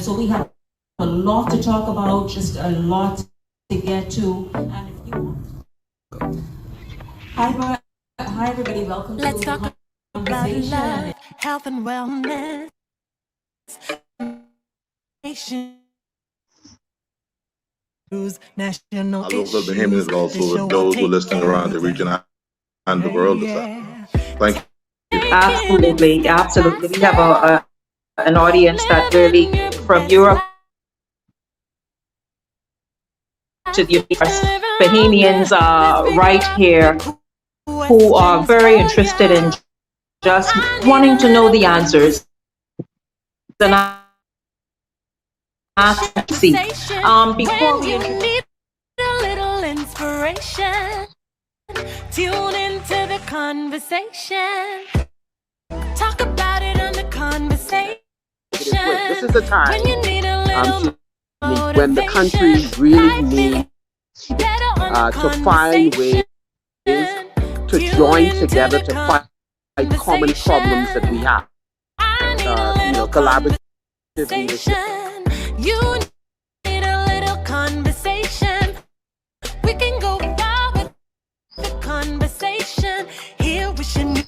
so we have a lot to talk about, just a lot to get to. And if you want, hi everybody, welcome to the conversation. Love, health and wellness. National Our local Bahamians and also those who are listening around the region and the world. Thank you. Absolutely, absolutely. We have an audience that really from Europe to the US, Bahamians right here who are very interested in just wanting to know the answers. And before we need a little inspiration, tune into the conversation. Talk about it on the conversation. This is the time when you need a little when the country really needs to find ways to join together to fight common problems that we have. Collaborative leadership. You need a little conversation. We can go far with the conversation. Here we should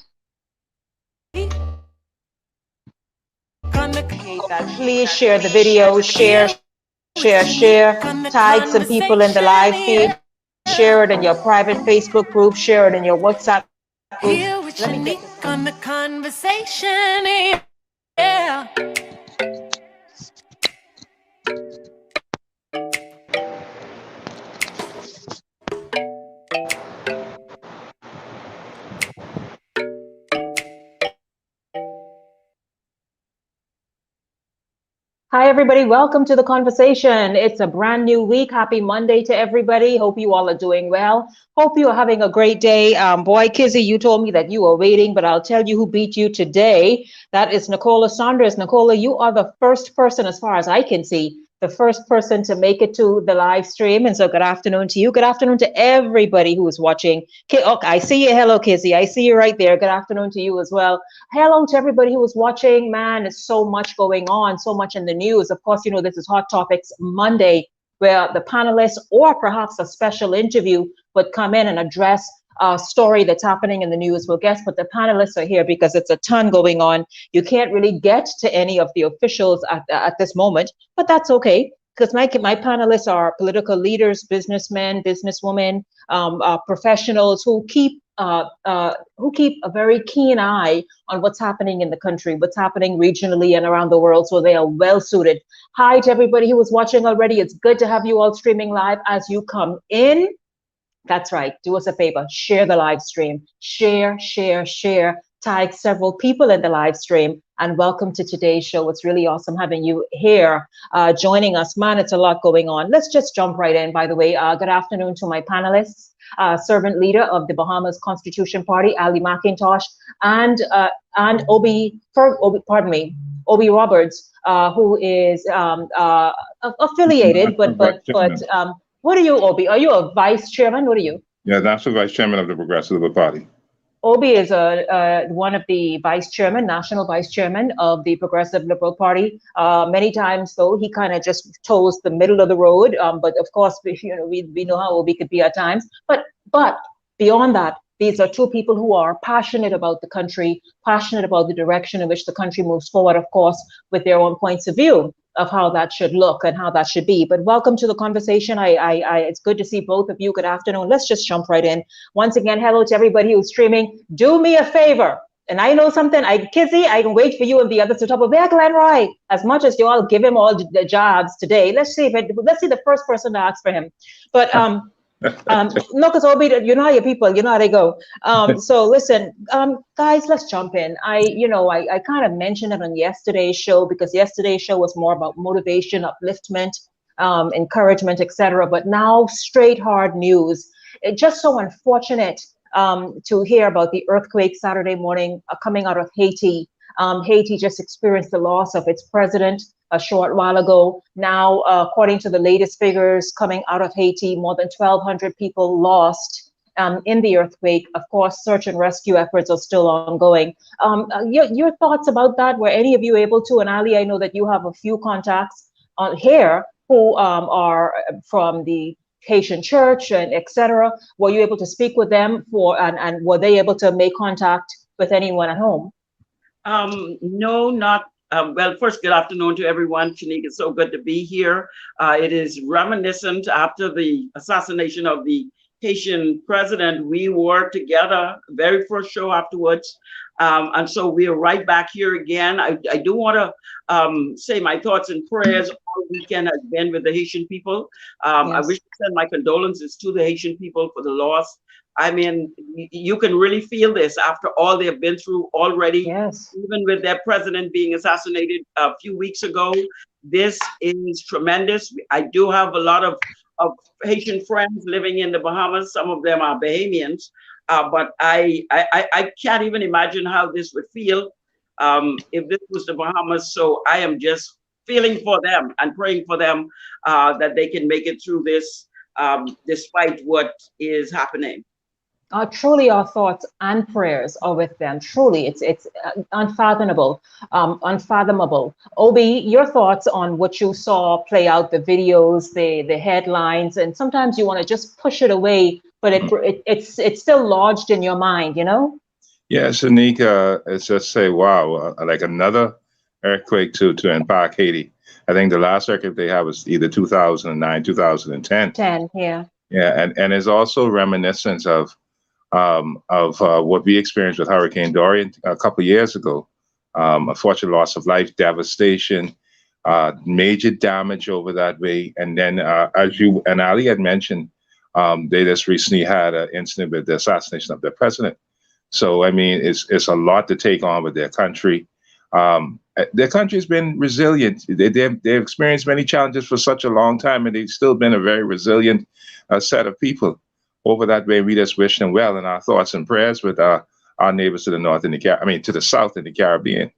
please share the video, share, tag some people in the live feed, share it in your private Facebook group, share it in your WhatsApp group. Here we Shenique on the conversation. Yeah. Hi, everybody. Welcome to the conversation. It's a brand new week. Happy Monday to everybody. Hope you all are doing well. Hope you are having a great day. Boy, Kizzy, you told me that you were waiting, but I'll tell you who beat you today. That is Nicola Saunders. Nicola, you are the first person, as far as I can see, the first person to make it to the live stream. And so good afternoon to you. Good afternoon to everybody who is watching. Okay, I see you. Hello, Kizzy. I see you right there. Good afternoon to you as well. Hello to everybody who is watching. Man, there's so much going on, so much in the news. Of course, you know, this is Hot Topics Monday, where the panelists or perhaps a special interview would come in and address a story that's happening in the news. Well, guess what? The panelists are here because it's a ton going on. You can't really get to any of the officials at this moment, but that's okay, because my panelists are political leaders, businessmen, businesswomen, professionals who keep a very keen eye on what's happening in the country, what's happening regionally and around the world, so they are well suited. Hi to everybody who is watching already. It's good to have you all streaming live. As you come in, that's right, do us a favor, share the live stream, share, tag several people in the live stream, and welcome to today's show. It's really awesome having you here joining us. Man, it's a lot going on. Let's just jump right in. By the way, good afternoon to my panelists. Servant leader of the Bahamas Constitution Party, Ali McIntosh, and Obi Roberts, who is affiliated, but what are you, Obi? Are you a vice chairman? What are you? Yeah, that's the vice chairman of the Progressive Liberal Party. Obi is one of the national vice chairman of the Progressive Liberal Party. Many times, though, he kind of just toes the middle of the road. But of course, we know how Obi could be at times. But beyond that, these are two people who are passionate about the country, passionate about the direction in which the country moves forward, of course, with their own points of view of how that should look and how that should be. But welcome to the conversation. It's good to see both of you. Good afternoon. Let's just jump right in. Once again, hello to everybody who's streaming. Do me a favor. And I know something, Kizzy, I can wait for you and the others to talk about Glenroy. As much as you all give him all the jobs today, let's see the first person to ask for him. But no, because Obi, you know how your people, you know how they go. So listen, guys, let's jump in. I kind of mentioned it on yesterday's show, because yesterday's show was more about motivation, upliftment, encouragement, etc. But now straight hard news. It's just so unfortunate to hear about the earthquake Saturday morning coming out of Haiti. Haiti just experienced the loss of its president a short while ago. Now, according to the latest figures coming out of Haiti, more than 1,200 people lost in the earthquake. Of course, search and rescue efforts are still ongoing. Your thoughts about that? Were any of you able to? And Ali, I know that you have a few contacts here who are from the Haitian church and etc. Were you able to speak with them and were they able to make contact with anyone at home? No, not. Well, first, good afternoon to everyone. Shenique, it's so good to be here. It is reminiscent after the assassination of the Haitian president. We were together, very first show afterwards. And so we are right back here again. I do want to say my thoughts and prayers all weekend has been with the Haitian people. Yes. I wish to send my condolences to the Haitian people for the loss. I mean, you can really feel this after all they've been through already. Yes. Even with their president being assassinated a few weeks ago. This is tremendous. I do have a lot of Haitian friends living in the Bahamas. Some of them are Bahamians, but I can't even imagine how this would feel if this was the Bahamas. So I am just feeling for them and praying for them that they can make it through this despite what is happening. Truly, our thoughts and prayers are with them. Truly, it's unfathomable, unfathomable. Obi, your thoughts on what you saw play out, the videos, the headlines, and sometimes you want to just push it away, but it's still lodged in your mind, you know? Yeah, Shenique, it's just say, wow, like another earthquake to impact Haiti. I think the last earthquake they had was either 2009, 2010. Yeah. Yeah, and it's also reminiscent of what we experienced with Hurricane Dorian a couple of years ago. Unfortunate loss of life, devastation, major damage over that way. And then, as you and Ali had mentioned, they just recently had an incident with the assassination of their president. So, I mean, it's a lot to take on with their country. Their country's been resilient. They've experienced many challenges for such a long time, and they've still been a very resilient set of people. Over that way, we just wish them well in our thoughts and prayers with our neighbors to the north and to the south in the Caribbean.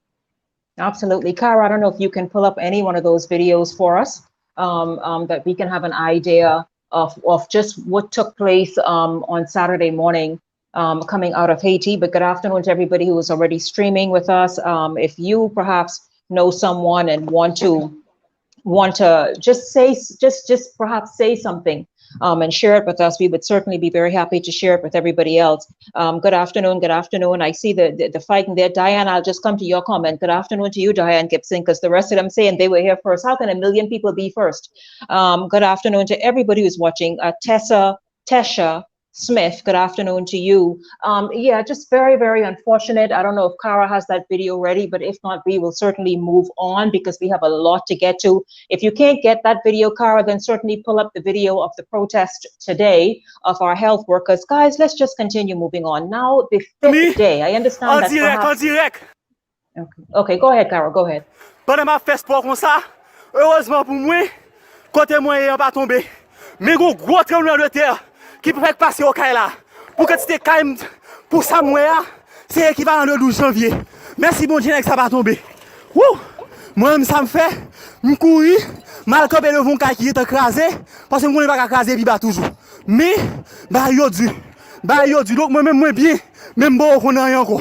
Absolutely. Kara, I don't know if you can pull up any one of those videos for us, that we can have an idea of just what took place on Saturday morning coming out of Haiti. But good afternoon to everybody who is already streaming with us. If you perhaps know someone and want to just perhaps say something and share it with us, we would certainly be very happy to share it with everybody else. Good afternoon. I see the fighting there. Diane, I'll just come to your comment. Good afternoon to you, Diane Gibson, because the rest of them saying they were here first. How can a million people be first? Good afternoon to everybody who's watching. Tesha Smith, good afternoon to you. Yeah, just very, very unfortunate. I don't know if Kara has that video ready, but if not, we will certainly move on because we have a lot to get to. If you can't get that video, Kara, then certainly pull up the video of the protest today of our health workers. Guys, let's just continue moving on. Now, the fifth day, I understand that perhaps... Okay, go ahead, Kara, go ahead. Pendant ma fête sport comme ça, heureusement pour moi, côté moi, il va tomber. Mais gros tremblement de terre qui peut passer au Kaila. Pour que tu calme pour ça, c'est équivalent de 12 janvier. Merci bon Dieu que ça va tomber. Moi, ça me fait, je courir, mal comme le vent qui est écrasé, parce que je ne vais pas écraser, il va toujours. Mais, il y a du. Donc, moi-même, bien, même bon, on a rien encore.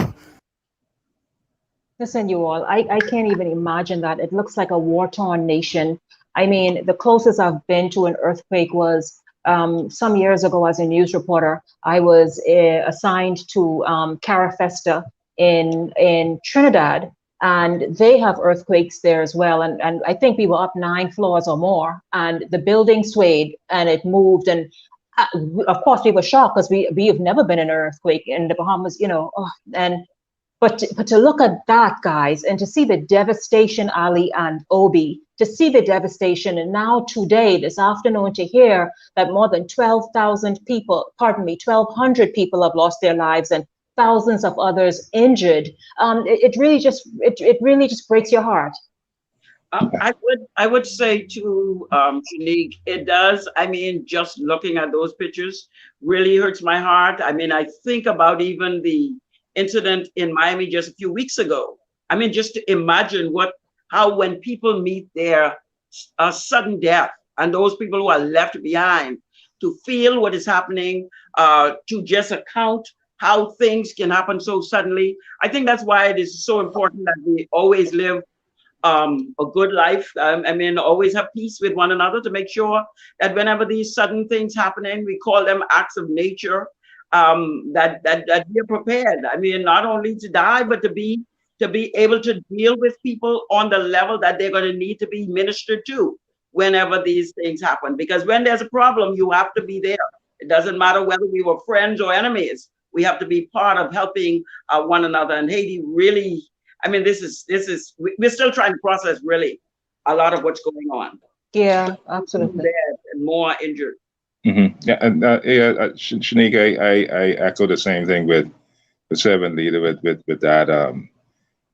Listen, you all, I can't even imagine that. It looks like a war-torn nation. I mean, the closest I've been to an earthquake was some years ago as a news reporter. I was assigned to Carafesta in Trinidad, and they have earthquakes there as well. And I think we were up 9 floors or more, and the building swayed and it moved. And of course, we were shocked because we have never been in an earthquake in the Bahamas, you know. But to look at that, guys, and to see the devastation, Ali and Obi, to see the devastation, and now today, this afternoon, to hear that more than 12,000 people, 1,200 people have lost their lives and thousands of others injured. It really just breaks your heart. I would say to Shenique, it does. I mean, just looking at those pictures really hurts my heart. I mean, I think about even the incident in Miami just a few weeks ago. I mean, just to imagine how when people meet their sudden death and those people who are left behind, to feel what is happening, to just account how things can happen so suddenly. I think that's why it is so important that we always live a good life. I mean, always have peace with one another to make sure that whenever these sudden things happening, we call them acts of nature, that we are prepared. I mean, not only to die, but to be able to deal with people on the level that they're going to need to be ministered to whenever these things happen. Because when there's a problem, you have to be there. It doesn't matter whether we were friends or enemies. We have to be part of helping one another. And Haiti really, I mean, we're still trying to process really a lot of what's going on. Yeah, absolutely. Dead and more injured. Mm-hmm. Yeah, and Shenique, I echo the same thing with the servant leader with that.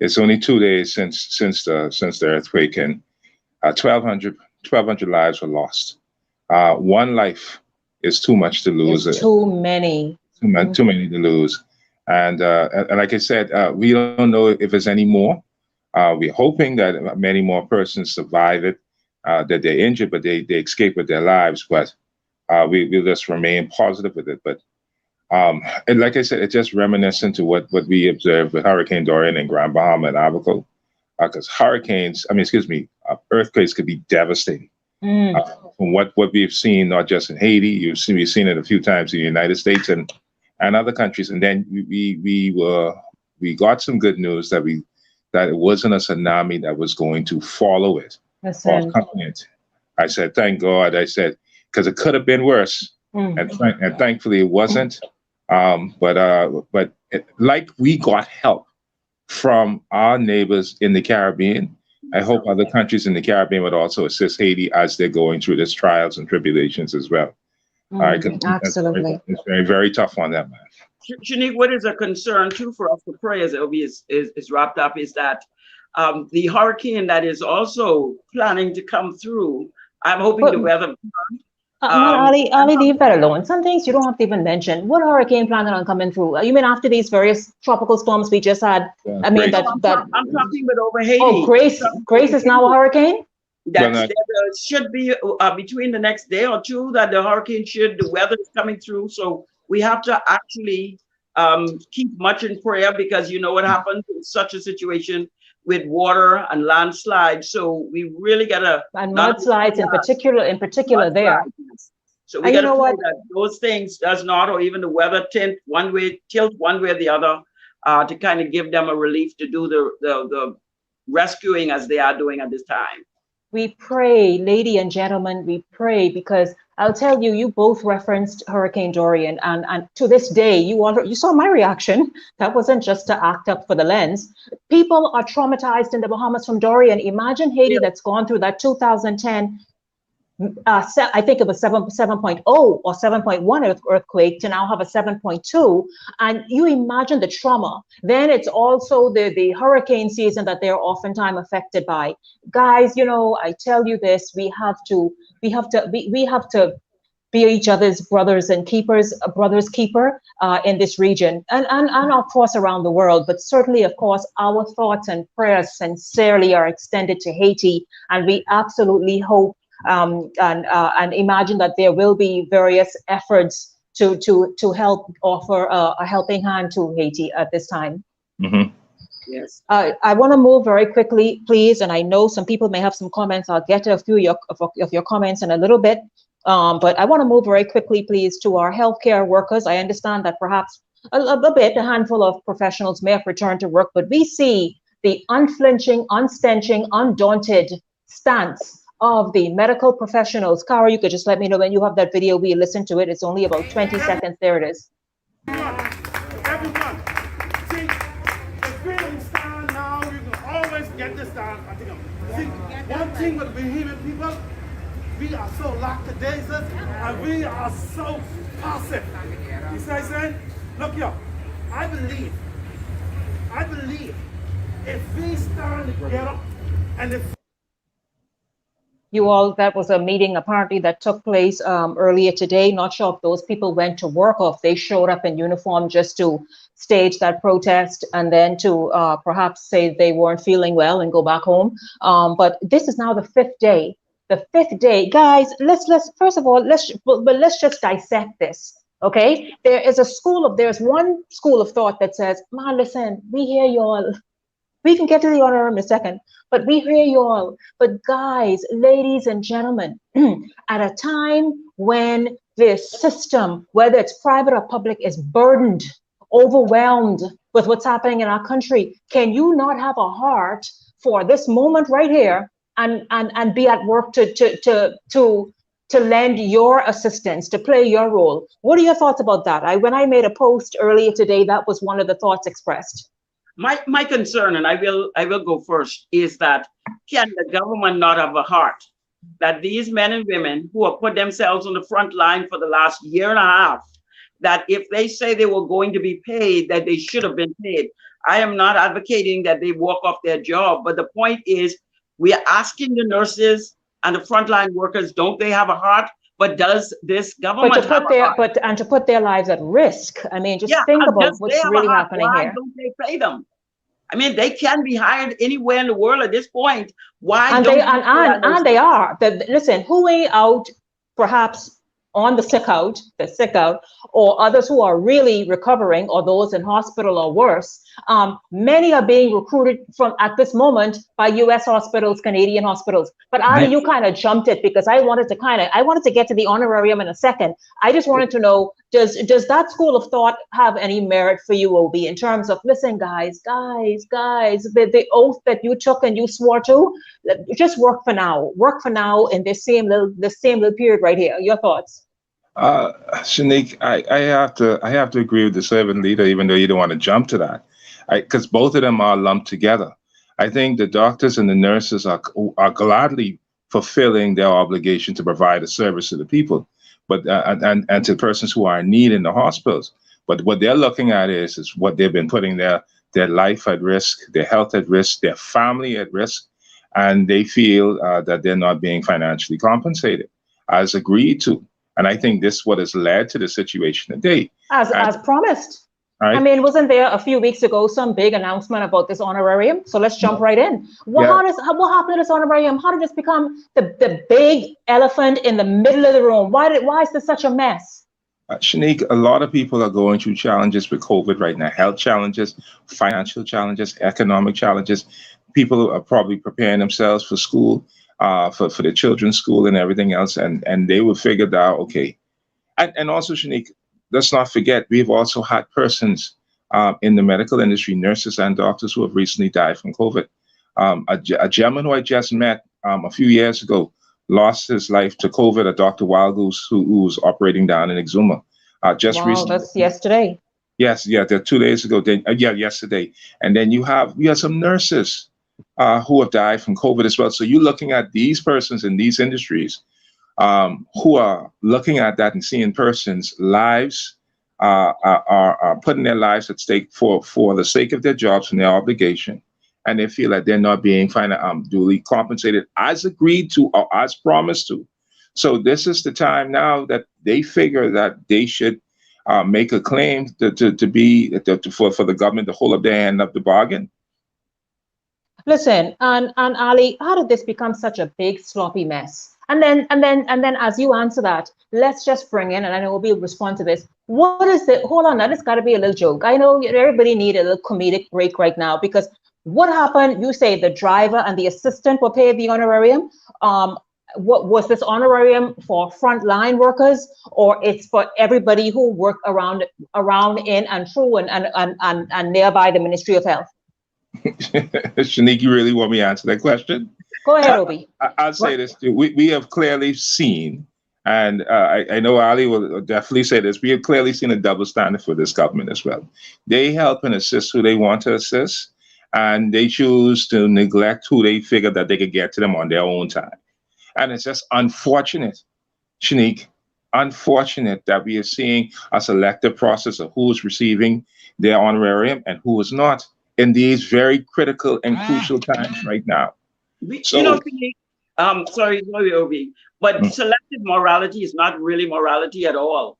It's only 2 days since the earthquake, and 1,200 lives were lost. One life is too much to lose. It's too many. Too many to lose. And like I said, we don't know if there's any more. We're hoping that many more persons survive it, that they're injured, but they escape with their lives. But we'll just remain positive with it. But and like I said, it's just reminiscent to what we observed with Hurricane Dorian in Grand Bahama and Abaco, because earthquakes could be devastating. From what we've seen, not just in Haiti, we've seen it a few times in the United States and other countries. And then we got some good news that it wasn't a tsunami that was going to follow it. Or accompany it. I said, thank God. I said, because it could have been worse, and thankfully it wasn't. But like we got help from our neighbors in the Caribbean, I hope other countries in the Caribbean would also assist Haiti as they're going through these trials and tribulations as well. Absolutely. It's very, very tough on them. Shenique, what is a concern too for us to pray as Obi is wrapped up is that the hurricane that is also planning to come through, I'm hoping the weather. Ali, leave that alone. Some things you don't have to even mention. What hurricane planning on coming through? You mean after these various tropical storms we just had? Yeah, I mean, I'm talking about over Haiti. Oh, Grace is now a hurricane? There should be between the next day or two that the weather is coming through. So we have to actually keep much in prayer, because you know what happens in such a situation with water and landslides. So we really gotta, and mudslides in particular there. So we gotta pray that those things does not, or even the weather tilt one way or the other, to kind of give them a relief to do the rescuing as they are doing at this time. We pray, ladies and gentlemen, we pray, because I'll tell you, you both referenced Hurricane Dorian, and to this day, you saw my reaction. That wasn't just to act up for the lens. People are traumatized in the Bahamas from Dorian. Imagine Haiti that's gone through that 2010, I think it was 7.0 or 7.1 earthquake to now have a 7.2. And you imagine the trauma. Then it's also the hurricane season that they're oftentimes affected by. Guys, you know, I tell you this, we have to be each other's brothers keeper in this region, and of course around the world. But certainly, of course, our thoughts and prayers sincerely are extended to Haiti, and we absolutely hope and imagine that there will be various efforts to help offer a helping hand to Haiti at this time. Mm-hmm. Yes. I want to move very quickly, please, and I know some people may have some comments. I'll get to a few of your comments in a little bit, but I want to move very quickly, please, to our healthcare workers. I understand that perhaps a handful of professionals may have returned to work, but we see the unflinching, unstenching, undaunted stance of the medical professionals. Cara, you could just let me know when you have that video. We listen to it. It's only about 20 seconds. There it is. Everyone. See, if we don't stand now, we can always get this down. See, one thing with Bahamian people, we are so lackadaisical and we are so passive. You see what I'm saying? Look here, I believe if we stand together and if You all, that was a meeting apparently that took place earlier today. Not sure if those people went to work or if they showed up in uniform just to stage that protest and then to perhaps say they weren't feeling well and go back home. But this is now the fifth day. The fifth day, guys. Let's first of all let's just dissect this. Okay, there's one school of thought that says, "Man, listen, we hear y'all. We can get to the honorarium in a second, but we hear you all. But guys, ladies and gentlemen, at a time when the system, whether it's private or public, is burdened, overwhelmed with what's happening in our country, can you not have a heart for this moment right here and be at work to lend your assistance, to play your role? What are your thoughts about that? When I made a post earlier today, that was one of the thoughts expressed. My concern, and I will go first, is that can the government not have a heart that these men and women who have put themselves on the front line for the last year and a half, that if they say they were going to be paid, that they should have been paid. I am not advocating that they walk off their job, but the point is we are asking the nurses and the frontline workers, don't they have a heart? But does this government have a heart? And to put their lives at risk. I mean, just think about what's really happening here. Why don't they pay them? I mean, they can be hired anywhere in the world at this point. Why don't they are. Listen, who ain't out perhaps on the sick out, or others who are really recovering, or those in hospital or worse. Many are being recruited at this moment by US hospitals, Canadian hospitals. But Ali, you kind of jumped it because I wanted to get to the honorarium in a second. I just wanted to know, does that school of thought have any merit for you, Obi, in terms of, listen, guys, the oath that you took and you swore to, just work for now in this same little period right here. Your thoughts? Shenique, I have to agree with the servant leader, even though you don't want to jump to that, because both of them are lumped together. I think the doctors and the nurses are gladly fulfilling their obligation to provide a service to the people, but and to persons who are in need in the hospitals. But what they're looking at is what they've been putting their life at risk, their health at risk, their family at risk, and they feel that they're not being financially compensated as agreed to. And I think this is what has led to the situation today. As promised. Right? I mean, wasn't there a few weeks ago some big announcement about this honorarium? So let's jump right in. What happened to this honorarium? How did this become the big elephant in the middle of the room? Why is this such a mess? Shenique, a lot of people are going through challenges with COVID right now, health challenges, financial challenges, economic challenges. People are probably preparing themselves for school. For the children's school and everything else, and they will figure out, okay. And also, Shenique, let's not forget, we've also had persons in the medical industry, nurses and doctors, who have recently died from COVID. A gentleman who I just met a few years ago lost his life to COVID, a Dr. Wildgoose who was operating down in Exuma. Recently. That's yesterday. Yes, 2 days ago. Yesterday. And then you have some nurses who have died from COVID as well. So you're looking at these persons in these industries who are looking at that and seeing persons' lives are putting their lives at stake for the sake of their jobs and their obligation. And they feel like they're not being duly compensated as agreed to or as promised to. So this is the time now that they figure that they should make a claim for the government to hold up their end of the bargain. Listen, and Ali, how did this become such a big sloppy mess? And then as you answer that, let's just bring in, and I know we'll respond to this. What is the, hold on, that has got to be a little joke. I know everybody need a little comedic break right now, because what happened, you say the driver and the assistant were paid the honorarium. What was this honorarium for frontline workers, or it's for everybody who work around in and through and nearby the Ministry of Health? Shenique, you really want me to answer that question? Go ahead, Obi. I'll say this too. We have clearly seen, and I know Ali will definitely say this, we have clearly seen a double standard for this government as well. They help and assist who they want to assist, and they choose to neglect who they figure that they could get to them on their own time. And it's just unfortunate, Shenique, unfortunate that we are seeing a selective process of who is receiving their honorarium and who is not in these very critical and crucial times right now. Sorry, Obi, but selective morality is not really morality at all.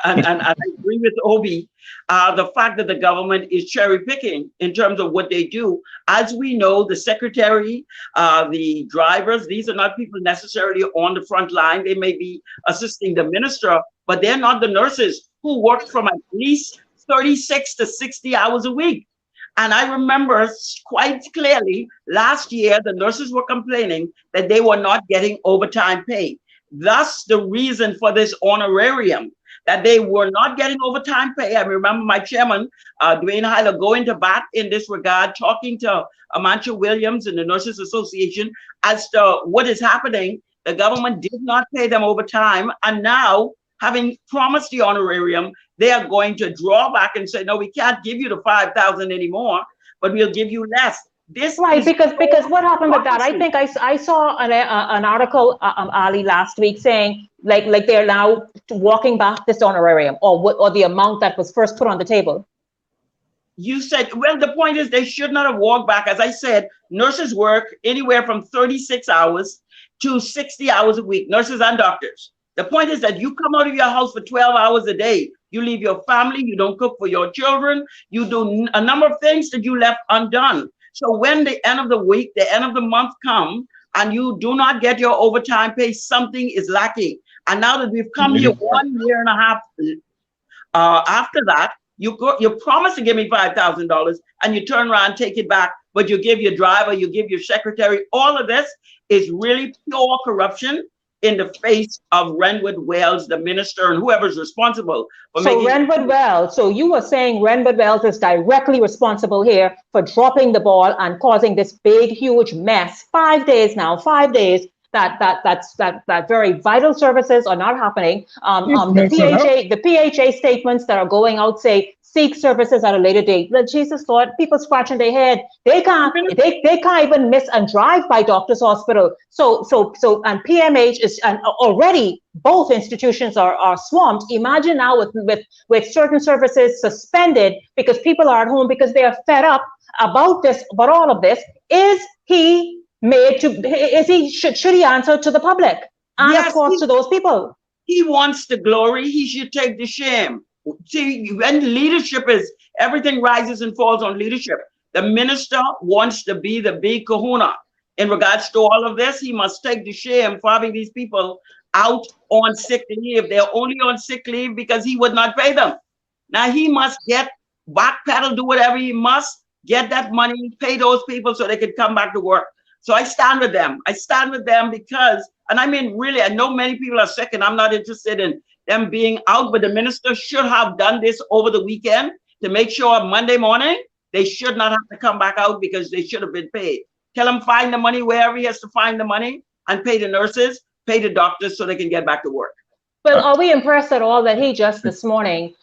And I agree with Obi, the fact that the government is cherry picking in terms of what they do. As we know, the secretary, the drivers, these are not people necessarily on the front line. They may be assisting the minister, but they're not the nurses who work from at least 36 to 60 hours a week. And I remember quite clearly last year, the nurses were complaining that they were not getting overtime pay. Thus, the reason for this honorarium, that they were not getting overtime pay. I remember my chairman, Dwayne Hyler, going to bat in this regard, talking to Amantia Williams and the Nurses Association as to what is happening. The government did not pay them overtime. And now, having promised the honorarium, they are going to draw back and say, no, we can't give you the $5,000 anymore, but we'll give you less. This right, because what happened with that? I think I saw an article, Ali, last week saying like they're now walking back this honorarium or the amount that was first put on the table. You said, well, the point is they should not have walked back. As I said, nurses work anywhere from 36 hours to 60 hours a week, nurses and doctors. The point is that you come out of your house for 12 hours a day. You leave your family, you don't cook for your children, you do a number of things that you left undone. So when the end of the week, the end of the month come, and you do not get your overtime pay, something is lacking. And now that we've come here 1 year and a half after that, you promise to give me $5,000 and you turn around and take it back, but you give your driver, you give your secretary. All of this is really pure corruption in the face of Renwood Wells, the minister, and whoever's responsible for making. So Renwood Wells, so you were saying Renwood Wells is directly responsible here for dropping the ball and causing this big, huge mess. 5 days now, 5 days that very vital services are not happening. The PHA statements that are going out say seek services at a later date. Well, Jesus Lord, people scratching their head. They can't even miss and drive by Doctor's Hospital. So and PMH is, and already both institutions are swamped. Imagine now with certain services suspended because people are at home because they are fed up about all of this. Should he answer to the public and yes, of course to those people? He wants the glory. He should take the shame. See, when leadership is, everything rises and falls on leadership. The minister wants to be the big kahuna. In regards to all of this, he must take the shame for having these people out on sick leave. They're only on sick leave because he would not pay them. Now he must backpedal, do whatever he must, get that money, pay those people so they can come back to work. So I stand with them. I stand with them because, and I mean, really, I know many people are sick and I'm not interested in them being out, but the minister should have done this over the weekend to make sure Monday morning, they should not have to come back out because they should have been paid. Tell him find the money wherever he has to find the money and pay the nurses, pay the doctors so they can get back to work. Well, are we impressed at all that he just this morning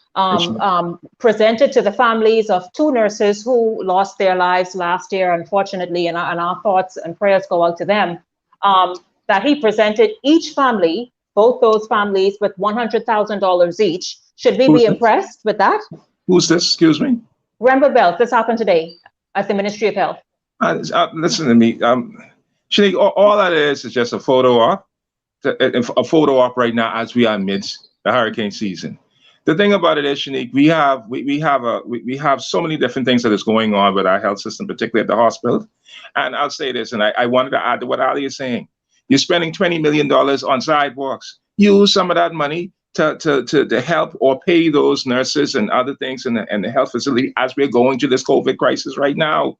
presented to the families of 2 nurses who lost their lives last year, unfortunately, and our thoughts and prayers go out to them, that he presented each family, both those families, with $100,000 each. Should we be impressed with that? Who's this? Excuse me? Renwood Wells. This happened today at the Ministry of Health. Listen to me. Shenique, all that is just a photo op. A photo op right now as we are amidst the hurricane season. The thing about it is, Shenique, we have so many different things that is going on with our health system, particularly at the hospital. And I'll say this, and I wanted to add to what Ali is saying. You're spending $20 million on sidewalks. Use some of that money to help or pay those nurses and other things in the health facility as we're going through this COVID crisis right now.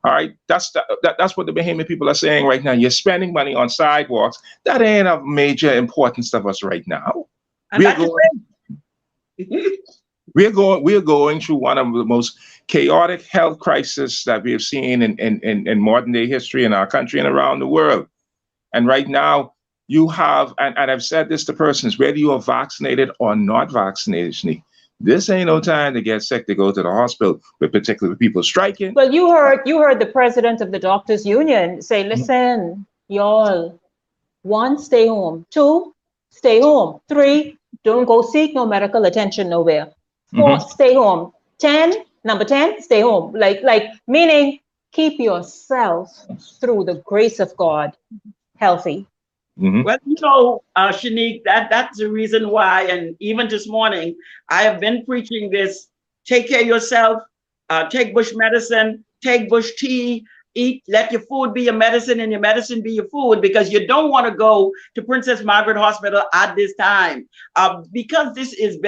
All right, that's what the Bahamian people are saying right now. You're spending money on sidewalks. That ain't of major importance to us right now. We're going through one of the most chaotic health crises that we have seen in modern day history in our country and around the world. And right now, you have, and I've said this to persons, whether you are vaccinated or not vaccinated, Shenique, this ain't no time to get sick to go to the hospital, but particularly with people striking. Well, you heard the president of the Doctors Union say, listen, y'all, 1, stay home. 2, stay home. 3, don't go seek no medical attention nowhere. 4, stay home. 10, number 10, stay home. Like meaning keep yourself through the grace of God healthy. Well, you know, Shenique, that's the reason why, and even this morning, I have been preaching this: take care of yourself, take bush medicine, take bush tea, eat, let your food be your medicine and your medicine be your food, because you don't want to go to Princess Margaret Hospital at this time. Because this is,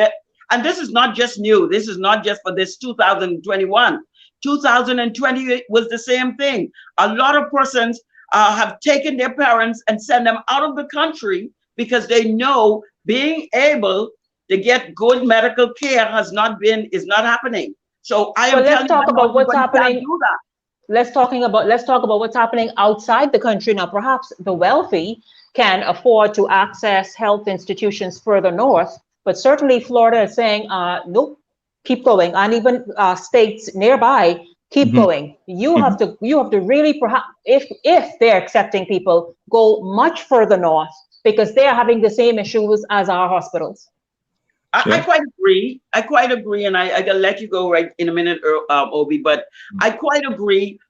And this is not just new. This is not just for this 2021. 2020 was the same thing. A lot of persons have taken their parents and sent them out of the country because they know being able to get good medical care is not happening. So I am let's talk about what's happening. Do that. Let's talk about what's happening outside the country now. Perhaps the wealthy can afford to access health institutions further north, but certainly Florida is saying, nope, keep going. And even states nearby, keep going. You have to really, perhaps, if they're accepting people, go much further north, because they're having the same issues as our hospitals. I quite agree. And I gotta let you go right in a minute, Obi, but I quite agree.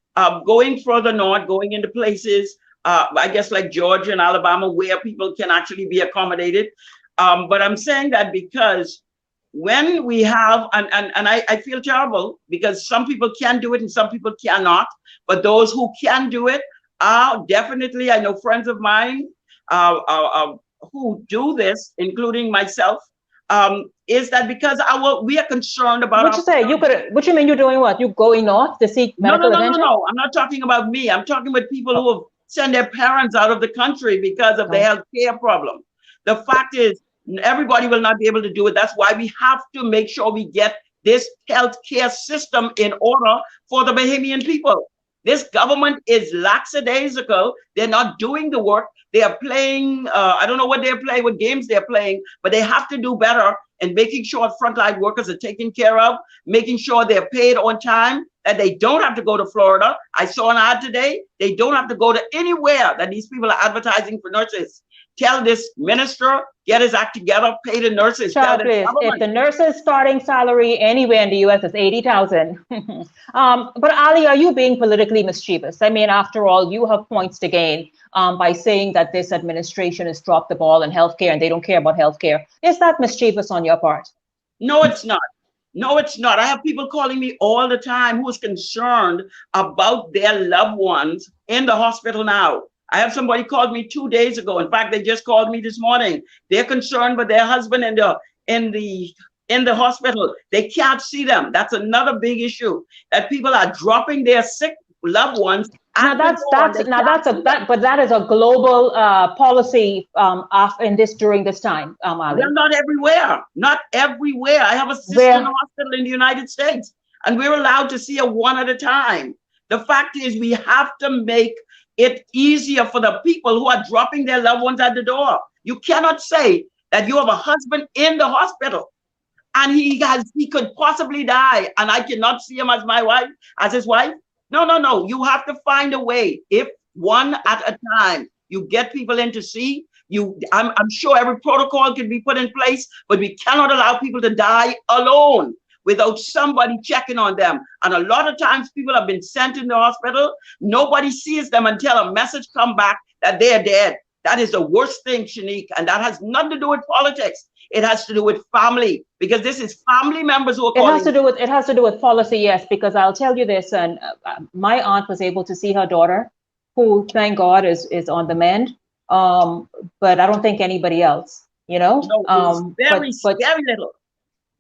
Going further north, going into places, I guess like Georgia and Alabama, where people can actually be accommodated. But I'm saying that because when we have, and I feel terrible because some people can do it and some people cannot, but those who can do it are definitely, I know friends of mine who do this, including myself, is that because we are concerned about. What you say? What you mean you're doing what? You going north to seek medical attention? No. I'm not talking about me. I'm talking about people who have sent their parents out of the country because of the health care problem. The fact is, everybody will not be able to do it. That's why we have to make sure we get this health care system in order for the Bahamian people. This government is lackadaisical. They're not doing the work. They are playing, I don't know what they're playing, what games they're playing, but they have to do better in making sure frontline workers are taken care of, making sure they're paid on time, that they don't have to go to Florida. I saw an ad today. They don't have to go to anywhere that these people are advertising for nurses. Tell this minister, get his act together, pay the nurses. Child, please. If the nurse's starting salary anywhere in the U.S. is $80,000. But Ali, are you being politically mischievous? I mean, after all, you have points to gain by saying that this administration has dropped the ball in healthcare and they don't care about healthcare. Is that mischievous on your part? No, it's not. No, it's not. I have people calling me all the time who is concerned about their loved ones in the hospital now. I have somebody called me 2 days ago. In fact, they just called me this morning. They're concerned with their husband in the hospital. They can't see them. That's another big issue, that people are dropping their sick loved ones. But that is a global policy during this time, Ali. Well, not everywhere. Not everywhere. I have a sister in a hospital in the United States, and we're allowed to see her one at a time. The fact is, we have to make it easier for the people who are dropping their loved ones at the door. You cannot say that you have a husband in the hospital and he could possibly die and I cannot see him as his wife. No. You have to find a way. If one at a time, you get people in to see you. I'm sure every protocol can be put in place, but we cannot allow people to die alone without somebody checking on them. And a lot of times people have been sent in the hospital. Nobody sees them until a message comes back that they're dead. That is the worst thing, Shenique. And that has nothing to do with politics. It has to do with family, because this is family members who are calling. It has to do with policy, yes, because I'll tell you this, and my aunt was able to see her daughter, who, thank God, is on the mend. But I don't think anybody else, No, very little.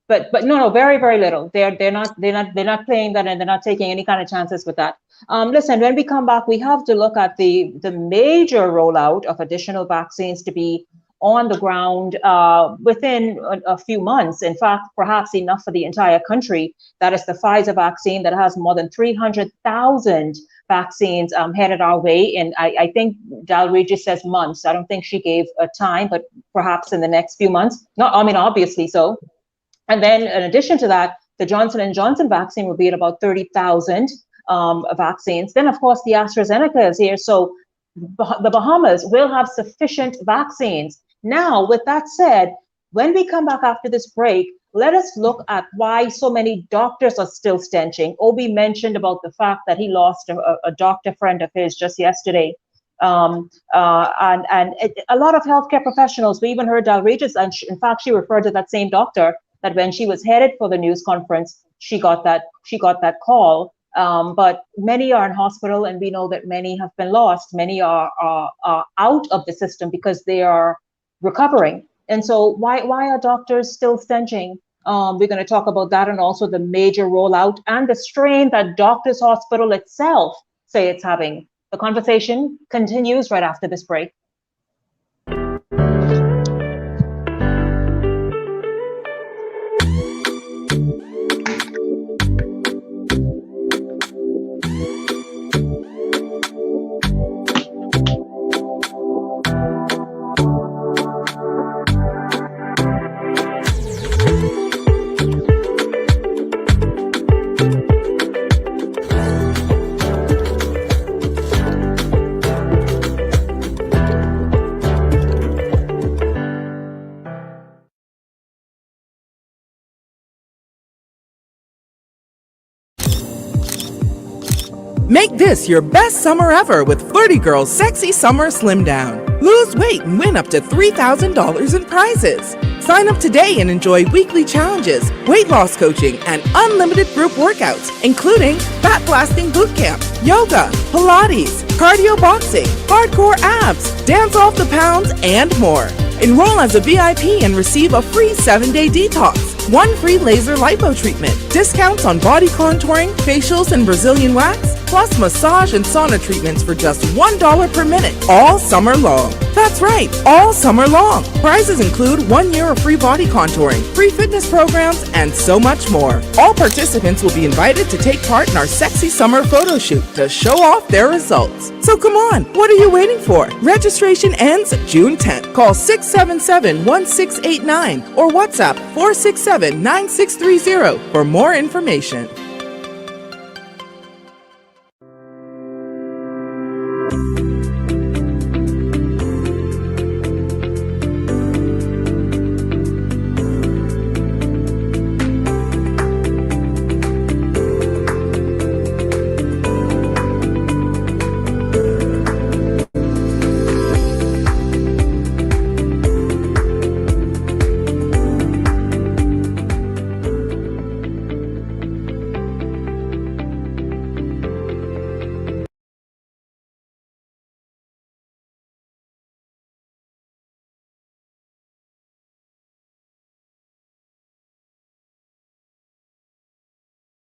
But no, very, very little. They're not playing that, and they're not taking any kind of chances with that. Listen, when we come back, we have to look at the major rollout of additional vaccines to be on the ground within a few months. In fact, perhaps enough for the entire country. That is the PFIZER vaccine that has more than 300,000 vaccines headed our way. And I think Dalrigi says months. I don't think she gave a time, but perhaps in the next few months. Obviously so. And then in addition to that, the Johnson & Johnson vaccine will be at about 30,000 vaccines. Then, of course, the AstraZeneca is here. So the Bahamas will have sufficient vaccines. Now, with that said, when we come back after this break, let us look at why so many doctors are still stenching. Obi mentioned about the fact that he lost a doctor friend of his just yesterday. And a lot of healthcare professionals, we even heard Dalrigis, and in fact, she referred to that same doctor, that when she was headed for the news conference, she got that call. But many are in hospital, and we know that many have been lost. Many are out of the system because they are recovering. And so why are doctors still stenching? We're going to talk about that and also the major rollout and the strain that Doctors Hospital itself say it's having. The conversation continues right after this break. Make this your best summer ever with Flirty Girl's Sexy Summer Slim Down. Lose weight and win up to $3,000 in prizes. Sign up today and enjoy weekly challenges, weight loss coaching, and unlimited group workouts, including fat blasting boot camp, yoga, Pilates, cardio boxing, hardcore abs, dance off the pounds, and more. Enroll as a VIP and receive a free 7-day detox, 1 free laser lipo treatment, discounts on body contouring, facials, and Brazilian wax, plus massage and sauna treatments for just $1 per minute, all summer long. That's right, all summer long. Prizes include 1 year of free body contouring, free fitness programs, and so much more. All participants will be invited to take part in our sexy summer photo shoot to show off their results. So come on, what are you waiting for? Registration ends June 10th. Call 677-1689 or WhatsApp 467-9630 for more information.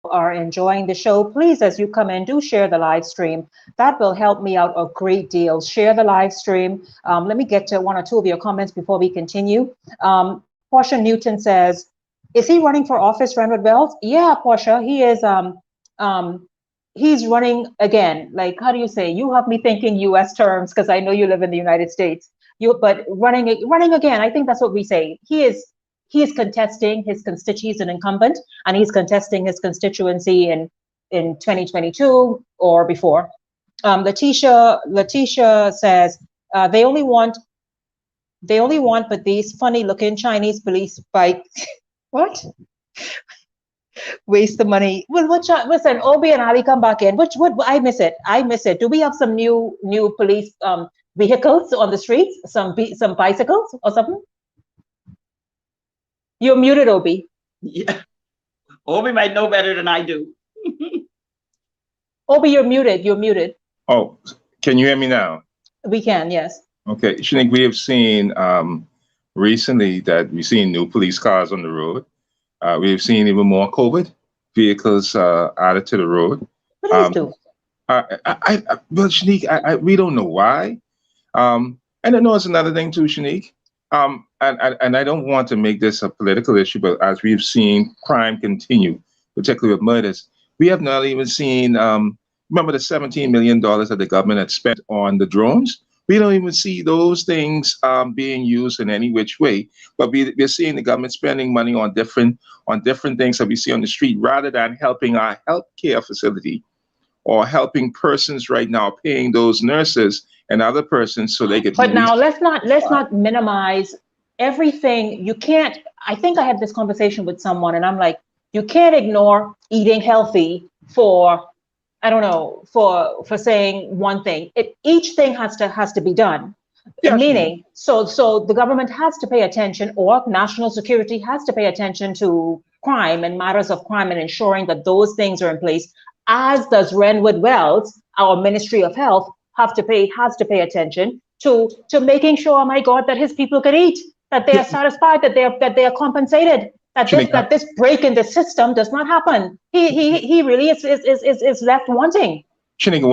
Are enjoying the show, please, as you come in, do share the live stream. That will help me out a great deal. Share the live stream. Let me get to 1 or 2 of your comments before we continue. Portia Newton says, is he running for office, Renwood Wells? Yeah, Portia, he is. He's running again. Like, how do you say? You have me thinking U.S. terms because I know you live in the United States. But running again. I think that's what we say. He is contesting his constituency, an incumbent, and he's contesting his constituency in 2022 or before. Letitia says they only want but these funny looking Chinese police bikes. What? Waste the money. Well, listen, Obi and Ali, come back in. What I miss it. Do we have some new police vehicles on the streets? Some bicycles or something? You're muted, Obi. Yeah. Obi might know better than I do. Obi, you're muted. Oh, can you hear me now? We can, yes. Okay, Shenique, we have seen recently that we've seen new police cars on the road. We've seen even more COVID vehicles added to the road. Please do. Well, Shenique, we don't know why. And I know it's another thing too, Shenique. And I don't want to make this a political issue, but as we've seen crime continue, particularly with murders, we have not even seen, remember the $17 million that the government had spent on the drones? We don't even see those things being used in any which way, but we're seeing the government spending money on different things that we see on the street rather than helping our healthcare facility or helping persons right now, paying those nurses and other persons so they could. But now let's not minimize everything. You can't. I think I had this conversation with someone, and I'm like, you can't ignore eating healthy for, I don't know, for saying one thing. Each thing has to be done. Yes. Meaning, so the government has to pay attention, or national security has to pay attention to crime and matters of crime and ensuring that those things are in place. As does Renwood Wells, our Ministry of Health, has to pay attention to making sure, oh my God, that his people can eat, that they are satisfied, that they are compensated, that this break in the system does not happen. He really is left wanting. Shenique,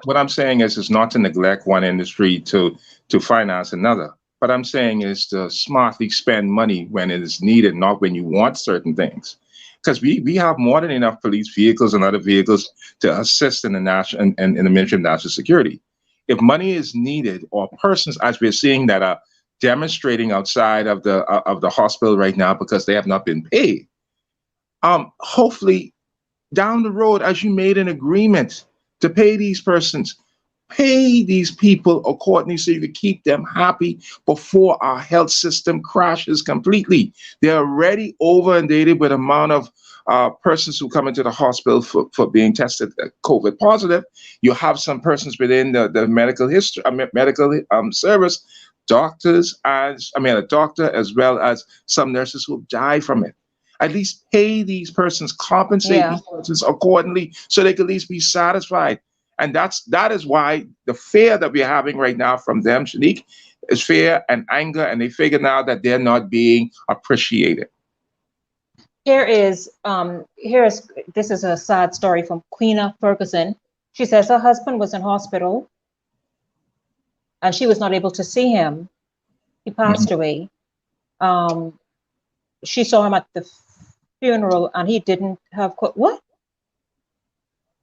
what I'm saying is not to neglect one industry to finance another. What I'm saying is to smartly spend money when it is needed, not when you want certain things. Because we have more than enough police vehicles and other vehicles to assist in the national and in the Ministry of National Security. If money is needed, or persons, as we're seeing, that are demonstrating outside of the hospital right now because they have not been paid, hopefully down the road, as you made an agreement to pay these persons, pay these people accordingly so you can keep them happy before our health system crashes completely. They're already inundated with amount of persons who come into the hospital for being tested COVID positive. You have some persons within the medical history, medical service, doctors, a doctor, as well as some nurses who have died from it. At least pay these persons, compensate these persons accordingly so they can at least be satisfied. And that is why the fear that we're having right now from them, Shenique, is fear and anger, and they figure now that they're not being appreciated. This is a sad story from Queena Ferguson. She says her husband was in hospital and she was not able to see him. He passed away. She saw him at the funeral and he didn't have what?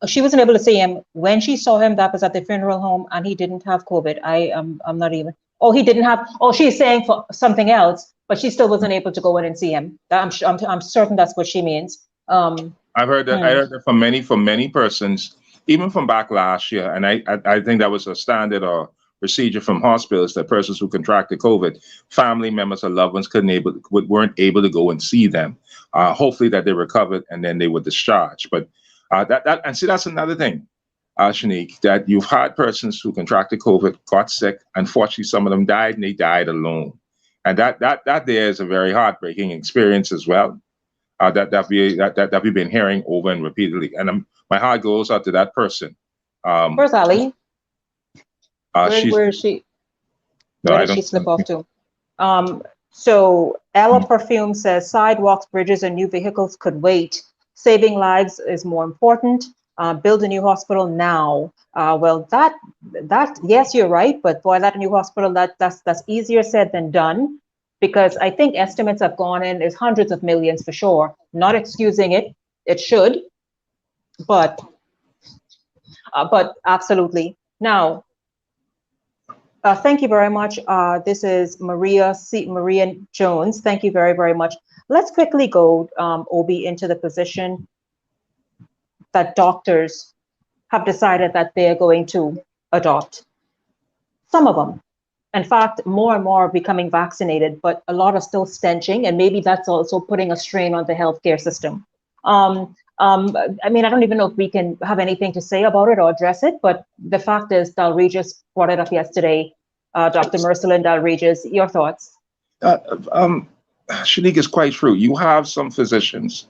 She wasn't able to see him. When she saw him, that was at the funeral home, and he didn't have COVID. I'm not even. Oh, he didn't have. Oh, she's saying for something else, but she still wasn't able to go in and see him. I'm certain that's what she means. I've heard that. I heard that from many persons, even from back last year, and I think that was a standard or procedure from hospitals, that persons who contracted COVID, family members or loved ones weren't able to go and see them. Hopefully that they recovered and then they were discharged, but. That's another thing, Shenique, that you've had persons who contracted COVID, got sick. Unfortunately, some of them died, and they died alone. And that there is a very heartbreaking experience as well. That we've been hearing over and repeatedly. And my heart goes out to that person. Where's Ali? Where is she? No, where did she slip off to? So Ella Perfume says sidewalks, bridges, and new vehicles could wait. Saving lives is more important. Build a new hospital now. Well, that yes, you're right, but boy, that new hospital, that's easier said than done, because I think estimates have gone in is hundreds of millions for sure. Not excusing it, it should, but absolutely. Now, thank you very much. This is Maria Jones. Thank you very, very much. Let's quickly go, Obi, into the position that doctors have decided that they're going to adopt. Some of them, in fact, more and more are becoming vaccinated, but a lot are still stenching, and maybe that's also putting a strain on the healthcare system. I mean, I don't even know if we can have anything to say about it or address it, but the fact is, Dal Regis brought it up yesterday. Dr. Mercelin Dal Regis, your thoughts? Shenique, is quite true. You have some physicians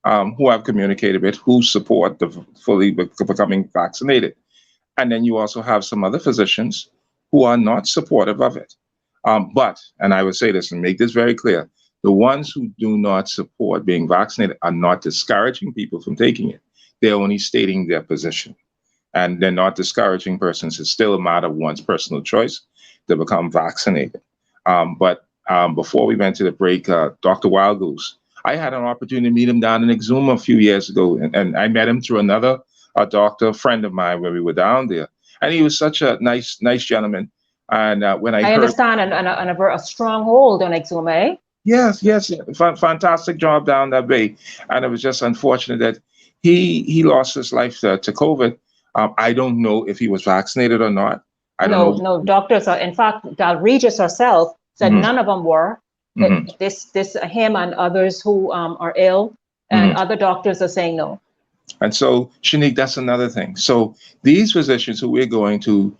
who have communicated with, who support the fully becoming vaccinated. And then you also have some other physicians who are not supportive of it. But, and I would say this and make this very clear, the ones who do not support being vaccinated are not discouraging people from taking it. They're only stating their position. And they're not discouraging persons. It's still a matter of one's personal choice to become vaccinated. But before we went to the break, Dr. Wild Goose, I had an opportunity to meet him down in Exuma a few years ago, and I met him through another doctor, friend of mine, when we were down there. And he was such a nice gentleman. And when I heard, understand, and a strong hold on Exuma, eh? Yes, fantastic job down that way. And it was just unfortunate that he lost his life to COVID. I don't know if he was vaccinated or not. I don't know. No, doctors are, in fact, Dal Regis herself said none of them were. Him and others who are ill, and other doctors are saying no. And so, Shenique, that's another thing. So these physicians who we're going to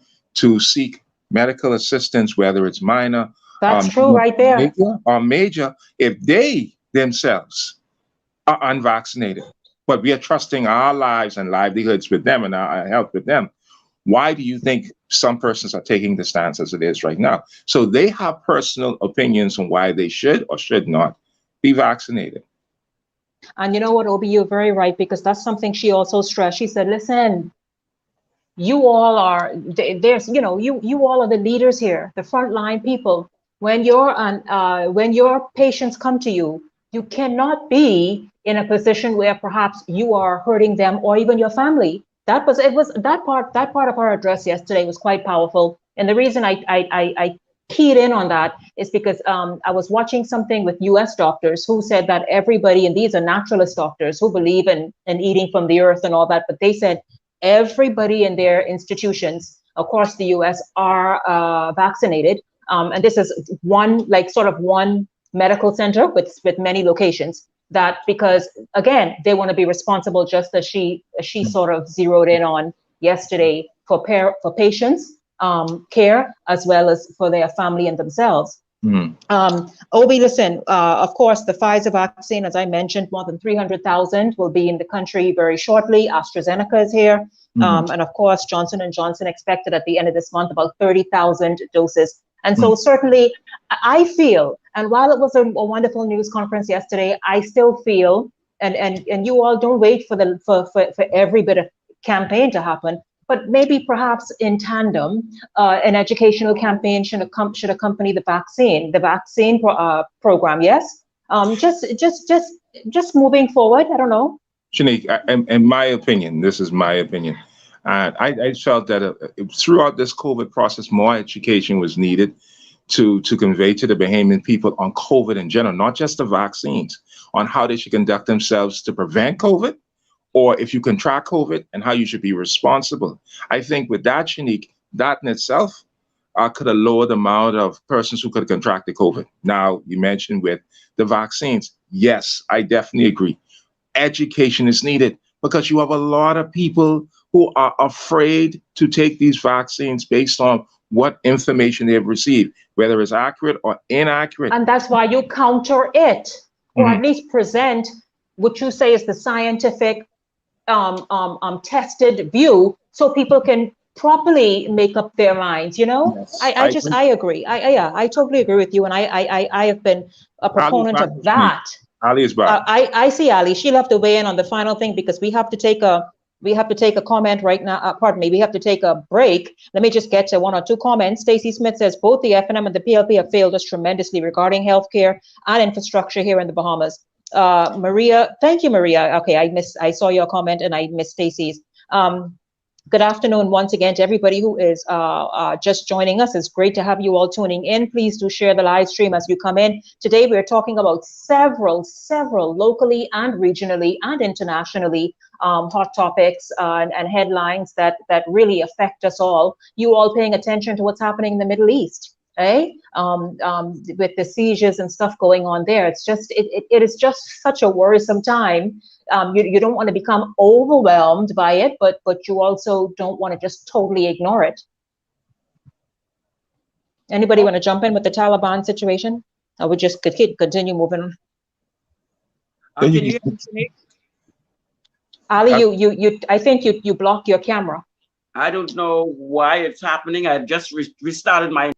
seek medical assistance, whether it's minor, that's true right there, major, if they themselves are unvaccinated, but we are trusting our lives and livelihoods with them and our health with them, why do you think some persons are taking the stance as it is right now? So they have personal opinions on why they should or should not be vaccinated. And you know what, Obi, you're very right, because that's something she also stressed. She said, listen, you all are, there's, you know, you all are the leaders here, the frontline people. When your patients come to you, you cannot be in a position where perhaps you are hurting them or even your family. That part of our address yesterday was quite powerful. And the reason I keyed in on that is because I was watching something with US doctors who said that everybody, and these are naturalist doctors who believe in eating from the earth and all that, but they said everybody in their institutions across the US are vaccinated. And this is one medical center with many locations, that because again, they want to be responsible, just as she sort of zeroed in on yesterday, for patients, care, as well as for their family and themselves. Obi, listen, of course, the Pfizer vaccine, as I mentioned, more than 300,000 will be in the country very shortly. AstraZeneca is here. And of course, Johnson & Johnson expected at the end of this month about 30,000 doses. And so certainly I feel, and while it was a wonderful news conference yesterday, I still feel, and you all don't wait for every bit of campaign to happen, but maybe perhaps in tandem, an educational campaign should accompany the vaccine program. Yes, just moving forward. I don't know. Shenique, in my opinion, this is my opinion. I felt that throughout this COVID process, more education was needed to convey to the Bahamian people on COVID in general, not just the vaccines, on how they should conduct themselves to prevent COVID, or if you contract COVID, and how you should be responsible. I think with that, Shenique, that in itself could have lowered the amount of persons who could have contracted COVID. Now, you mentioned with the vaccines. Yes, I definitely agree. Education is needed, because you have a lot of people who are afraid to take these vaccines based on what information they have received, whether it's accurate or inaccurate. And that's why you counter it, or at least present what you say is the scientific, tested view, so people can properly make up their minds. You know, yes, I agree. I totally agree with you, and I have been a proponent of that. Ali is back. I see Ali. She'll have to weigh in on the final thing, because we have to take a comment right now. Pardon me. We have to take a break. Let me just get to one or two comments. Stacy Smith says both the FNM and the PLP have failed us tremendously regarding healthcare and infrastructure here in the Bahamas. Maria, thank you, Maria. Okay, I saw your comment and I missed Stacy's. Good afternoon once again to everybody who is just joining us. It's great to have you all tuning in. Please do share the live stream as you come in. Today we're talking about several locally and regionally and internationally hot topics and headlines that really affect us all. You all paying attention to what's happening in the Middle East, eh? With the seizures and stuff going on there. It's just it is just such a worrisome time. You don't want to become overwhelmed by it, but you also don't want to just totally ignore it. Anybody want to jump in with the Taliban situation? Or we just continue moving on? Can you hear me? Ali, you I think you blocked your camera. I don't know why it's happening. I just restarted my.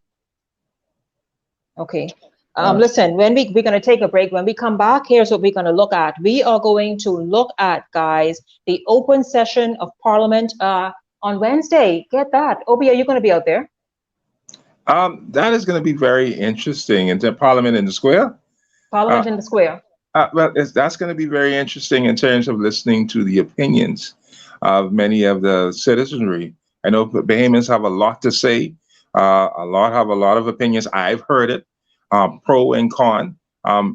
Okay. Listen, when we're going to take a break. When we come back, here's what we're going to look at. We are going to look at, guys, the open session of Parliament on Wednesday. Get that. Obi, are you going to be out there? That is going to be very interesting. Into Parliament in the Square? Parliament in the Square. Well, that's going to be very interesting in terms of listening to the opinions of many of the citizenry. I know Bahamians have a lot to say. Have a lot of opinions. I've heard it. Pro and con,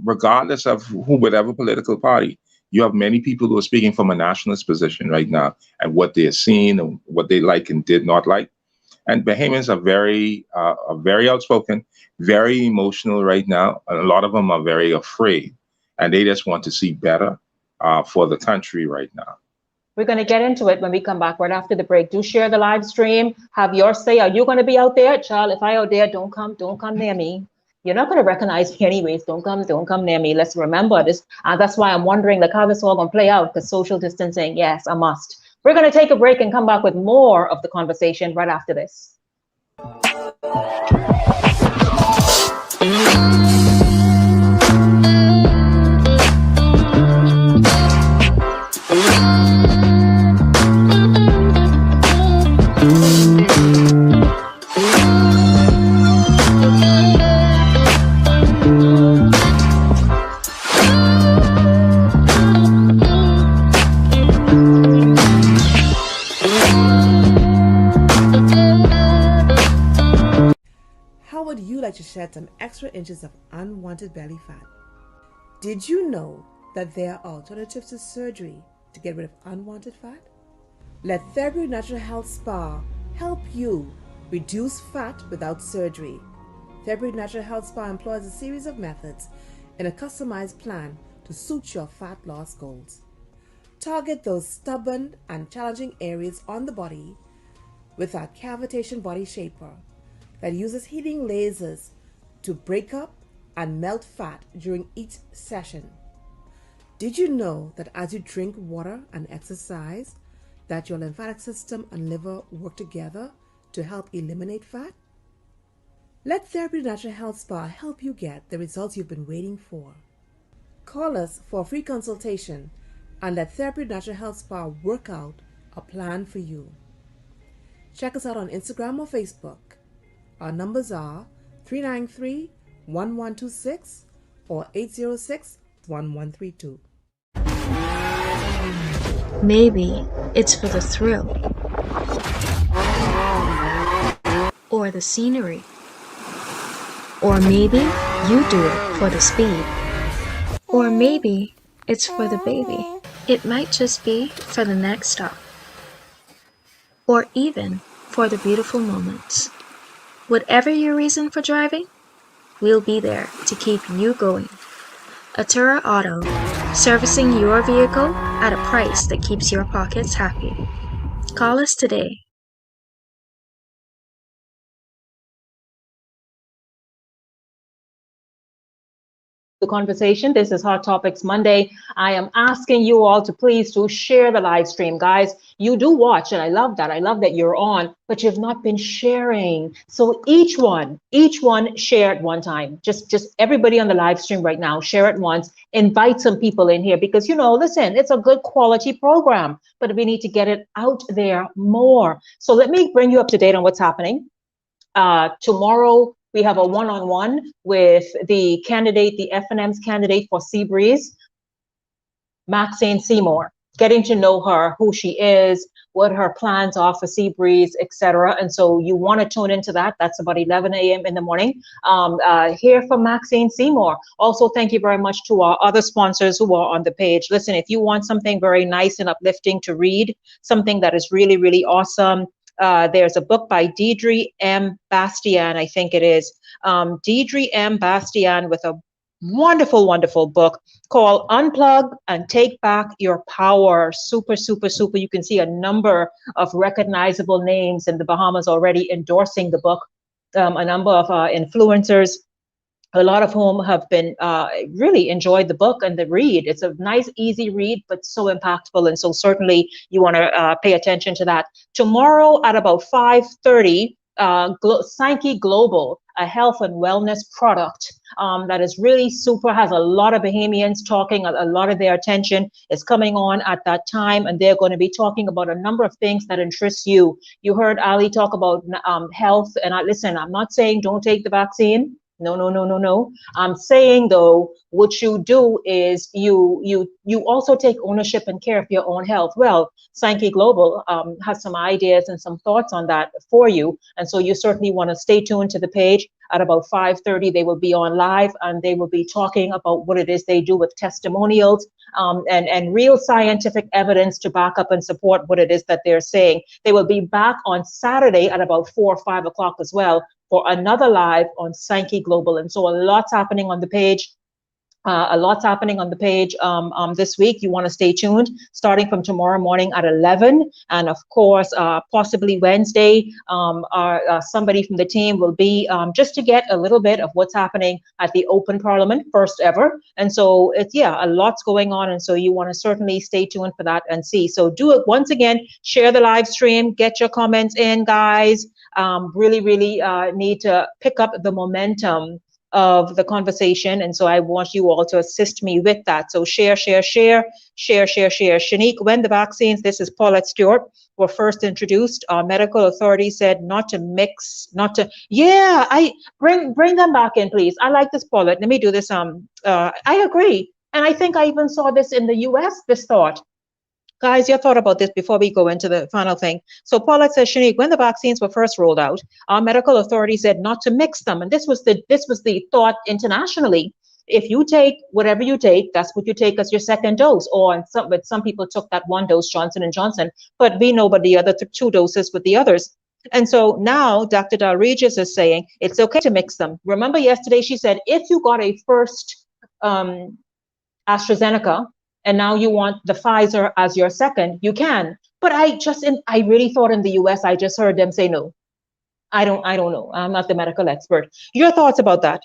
regardless of whatever political party. You have many people who are speaking from a nationalist position right now and what they're seeing and what they like and did not like. And Bahamians are very outspoken, very emotional right now. And a lot of them are very afraid, and they just want to see better for the country right now. We're going to get into it when we come back right after the break. Do share the live stream. Have your say. Are you going to be out there? Child, if I out there, don't come near me. You're not going to recognize me anyways. Don't come near me. Let's remember this. That's why I'm wondering how this all going to play out, because social distancing, yes, a must. We're going to take a break and come back with more of the conversation right after this. let you shed some extra inches of unwanted belly fat. Did you know that there are alternatives to surgery to get rid of unwanted fat? Let Therapy Natural Health Spa help you reduce fat without surgery. Therapy Natural Health Spa employs a series of methods in a customized plan to suit your fat loss goals. Target those stubborn and challenging areas on the body with our cavitation body shaper that uses heating lasers to break up and melt fat during each session. Did you know that as you drink water and exercise, that your lymphatic system and liver work together to help eliminate fat? Let Therapy Natural Health Spa help you get the results you've been waiting for. Call us for a free consultation and let Therapy Natural Health Spa work out a plan for you. Check us out on Instagram or Facebook. Our numbers are 393-1126 or 806-1132. Maybe it's for the thrill, or the scenery, or maybe you do it for the speed, or maybe it's for the baby. It might just be for the next stop, or even for the beautiful moments. Whatever your reason for driving, we'll be there to keep you going. Atura Auto, servicing your vehicle at a price that keeps your pockets happy. Call us today. The conversation. This is Hot Topics Monday. I am asking you all to please to share the live stream, guys. You do watch, and I love that. I love that you're on, but you've not been sharing. So each one share at one time. Just everybody on the live stream right now, share it once. Invite some people in here because, listen, it's a good quality program, but we need to get it out there more. So let me bring you up to date on what's happening. Tomorrow, we have a one-on-one with the candidate, the FNM's candidate for Seabreeze, Maxine Seymour, getting to know her, who she is, what her plans are for Seabreeze, etc. And so you want to tune into that. That's about 11 a.m. in the morning. Hear from Maxine Seymour. Also, thank you very much to our other sponsors who are on the page. Listen, if you want something very nice and uplifting to read, something that is really, really awesome, there's a book by Deidre M. Bastian, I think it is. Deidre M. Bastian with a wonderful, wonderful book called Unplug and Take Back Your Power. Super, super, super. You can see a number of recognizable names in the Bahamas already endorsing the book. A number of influencers, a lot of whom have been really enjoyed the book and the read. It's a nice, easy read, but so impactful. And so certainly you want to pay attention to that. Tomorrow at about 5:30, Shenique Global, a health and wellness product that is really super, has a lot of Bahamians talking, a lot of their attention is coming on at that time, and they're going to be talking about a number of things that interest you. You heard Ali talk about health, and listen, I'm not saying don't take the vaccine. No. I'm saying though, what you do is you also take ownership and care of your own health. Well, Shenique Global has some ideas and some thoughts on that for you. And so you certainly want to stay tuned to the page. At about 5:30, they will be on live and they will be talking about what it is they do with testimonials and real scientific evidence to back up and support what it is that they're saying. They will be back on Saturday at about 4 or 5 o'clock as well for another live on Shenique Global. And so a lot's happening on the page. This week. You want to stay tuned starting from tomorrow morning at 11. And of course, possibly Wednesday, somebody from the team will be just to get a little bit of what's happening at the Open Parliament, first ever. And so it's, a lot's going on. And so you want to certainly stay tuned for that and see. So do it once again, share the live stream, get your comments in, guys. Really need to pick up the momentum of the conversation. And so I want you all to assist me with that. So share. Shenique, when the vaccines, this is Paulette Stewart, were first introduced, our medical authority said not to bring them back in, please. I like this, Paulette. Let me do this. I agree. And I think I even saw this in the US, this thought. Guys, your thought about this before we go into the final thing. So Paulette says, Shenique, when the vaccines were first rolled out, our medical authorities said not to mix them. And this was the thought internationally. If you take whatever you take, that's what you take as your second dose. Or some people took that one dose, Johnson & Johnson, but we know about the other two doses with the others. And so now Dr. Dal Regis is saying it's okay to mix them. Remember yesterday she said, if you got a first AstraZeneca, and now you want the Pfizer as your second, you can. But I really thought in the US, I just heard them say no. I don't know. I'm not the medical expert. Your thoughts about that?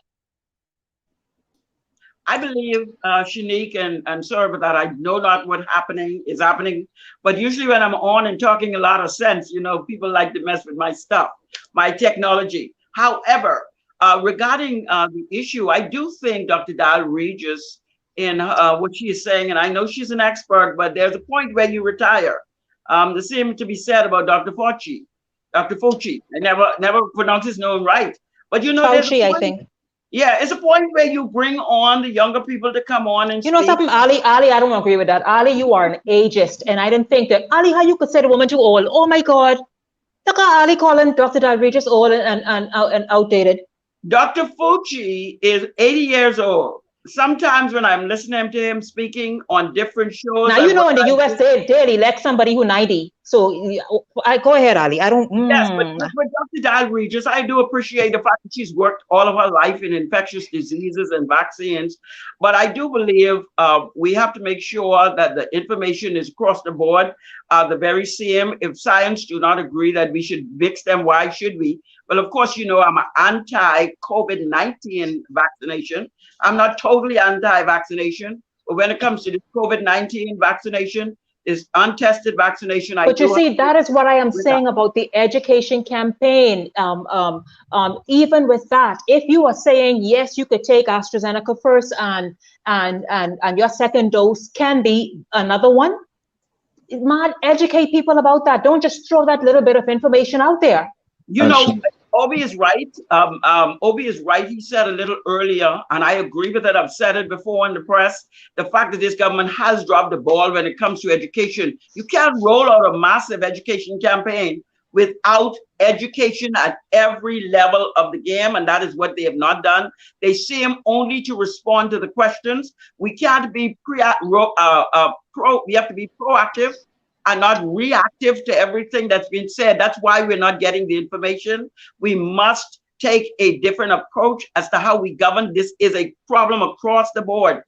I believe, Shenique, and sorry about that, I know not what is happening, but usually when I'm on and talking a lot of sense, you know, people like to mess with my stuff, my technology. However, regarding the issue, I do think Dr. Dal Regis in what she is saying, and I know she's an expert, but there's a point where you retire. The same to be said about Dr. Fauci. Dr. Fauci, I never pronounce his name right, but you know, Fauci, I think. Yeah, it's a point where you bring on the younger people to come on and you know something, Ali, I don't agree with that. Ali, you are an ageist, and I didn't think that. Ali, how you could say the woman too old? Oh my God, look at Ali calling Dr. Dal Regis old and outdated. Dr. Fauci is 80 years old. Sometimes when I'm listening to him speaking on different shows. Now, you know, in the US, they'll elect somebody who's 90. So go ahead, Ali. I don't. Yes, but Dr. Dal Regis, I do appreciate the fact that she's worked all of her life in infectious diseases and vaccines. But I do believe we have to make sure that the information is across the board. The very same, if science do not agree that we should mix them, why should we? Well, of course, you know, I'm anti-COVID-19 vaccination. I'm not totally anti-vaccination, but when it comes to the COVID-19 vaccination, is untested vaccination. But you see, that is what I am saying about the education campaign. Even with that, if you are saying, yes, you could take AstraZeneca first and your second dose can be another one, man, educate people about that. Don't just throw that little bit of information out there. You know, Obi is right. Obi is right. He said a little earlier, and I agree with it. I've said it before in the press. The fact that this government has dropped the ball when it comes to education. You can't roll out a massive education campaign without education at every level of the game, and that is what they have not done. They seem only to respond to the questions. We can't be we have to be proactive and not reactive to everything that's been said. That's why we're not getting the information. We must take a different approach as to how we govern. This is a problem across the board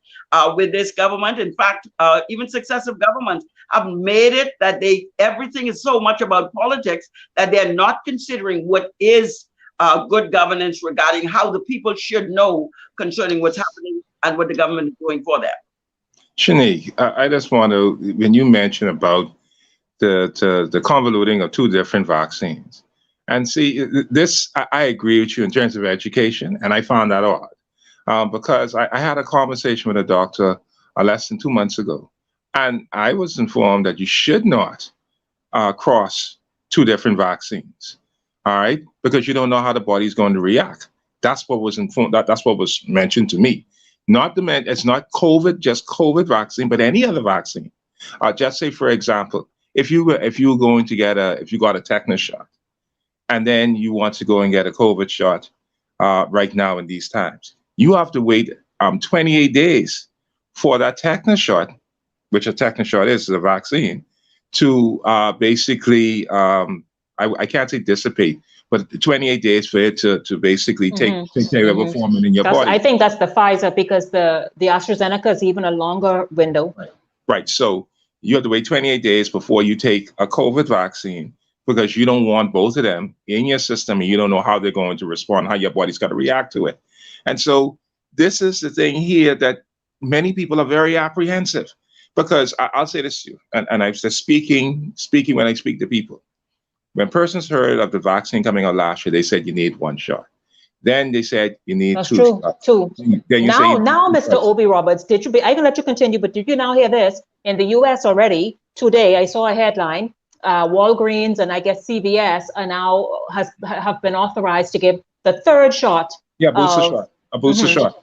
with this government. In fact, even successive governments have made it that everything is so much about politics that they're not considering what is good governance regarding how the people should know concerning what's happening and what the government is doing for them. Shenique, I just want to, when you mentioned about the convoluting of two different vaccines. And see, this, I agree with you in terms of education, and I found that odd because I had a conversation with a doctor less than 2 months ago, and I was informed that you should not cross two different vaccines, all right? Because you don't know how the body's going to react. That's what was informed, that's what was mentioned to me. It's not COVID, just COVID vaccine, but any other vaccine. Just say, for example, if you got a tetanus shot, and then you want to go and get a COVID shot right now in these times, you have to wait 28 days for that tetanus shot, which a tetanus shot is a vaccine, to basically, I can't say dissipate, but 28 days for it to basically take care of a forming in your body. I think that's the Pfizer, because the AstraZeneca is even a longer window. Right. So you have to wait 28 days before you take a COVID vaccine, because you don't want both of them in your system and you don't know how they're going to respond, how your body's got to react to it. And so this is the thing here that many people are very apprehensive, because I'll say this to you, and I'm just speaking when I speak to people. When persons heard of the vaccine coming out last year, they said you need one shot. Then they said you need That's two true. shots. Two. Then Now, Mr. Obi Roberts, I can let you continue, but did you now hear this? In the US already, today, I saw a headline, Walgreens and I guess CVS are now have been authorized to give the third shot. Yeah, a booster shot.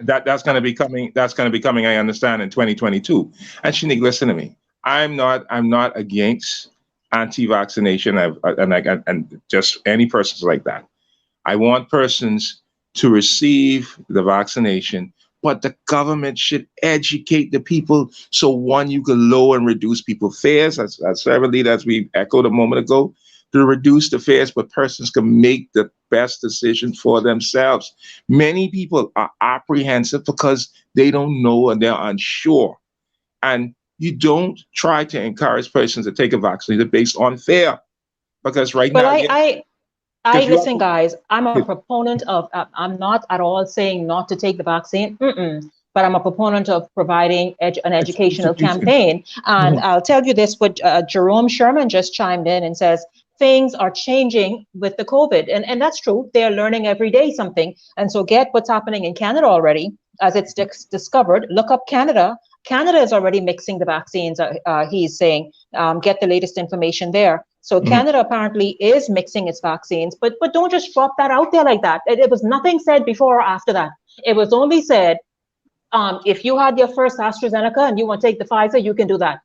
That's going to be coming. That's going to be coming, I understand, in 2022. And Shenique, listen to me. I'm not against anti-vaccination and just any persons like that. I want persons to receive the vaccination, but the government should educate the people so one, you can lower and reduce people's fears, as several leaders we echoed a moment ago, to reduce the fears, but persons can make the best decisions for themselves. Many people are apprehensive because they don't know and they're unsure. And you don't try to encourage persons to take a vaccine based on fear, because right now. I listen, guys. I'm a proponent of. I'm not at all saying not to take the vaccine. But I'm a proponent of providing an educational campaign. And I'll tell you this: what Jerome Sherman just chimed in and says, things are changing with the COVID, and that's true. They're learning every day something. And so, get what's happening in Canada already, as it's discovered. Look up Canada. Canada is already mixing the vaccines, he's saying. Get the latest information there. So Canada apparently is mixing its vaccines, but don't just drop that out there like that. It was nothing said before or after that. It was only said, if you had your first AstraZeneca and you want to take the Pfizer, you can do that.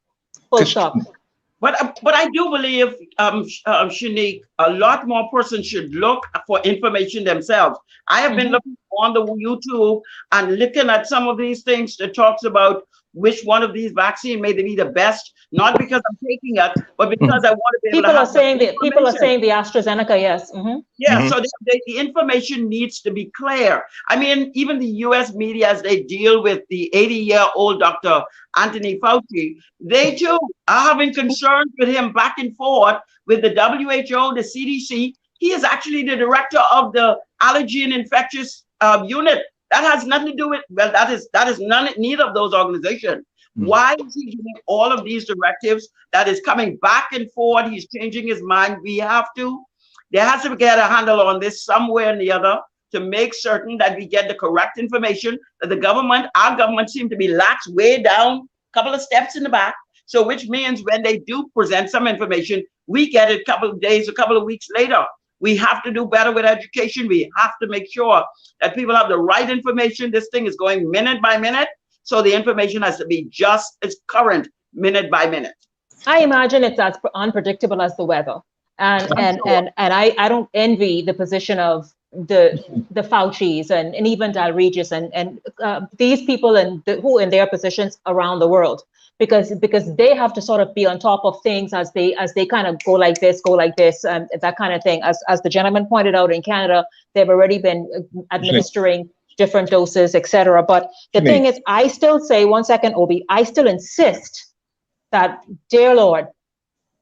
Full stop. But I do believe, Shenique, a lot more persons should look for information themselves. I have been looking on the YouTube and looking at some of these things that talks about which one of these vaccines may be the best, not because I'm taking it, but because I want to be able to have people are saying the AstraZeneca, yes. Yeah, so the information needs to be clear. I mean, even the US media, as they deal with the 80-year-old Dr. Anthony Fauci, they too are having concerns with him back and forth with the WHO, the CDC. He is actually the director of the allergy and infectious unit. That has nothing to do with, well, that is neither of those organizations. Why is he giving all of these directives that is coming back and forth? He's changing his mind. There has to get a handle on this somewhere or the other to make certain that we get the correct information, that our government seems to be lax way down, a couple of steps in the back. So which means when they do present some information, we get it a couple of days, a couple of weeks later. We have to do better with education. We have to make sure that people have the right information. This thing is going minute by minute. So the information has to be just as current minute by minute. I imagine it's as unpredictable as the weather. And I don't envy the position of the Faucis and even Dal Regis and these people who in their positions around the world, because they have to sort of be on top of things as they kind of go like this, and that kind of thing. As the gentleman pointed out, in Canada, they've already been administering different doses, etc. But the thing is, I still say, one second, Obi, I still insist that, dear Lord,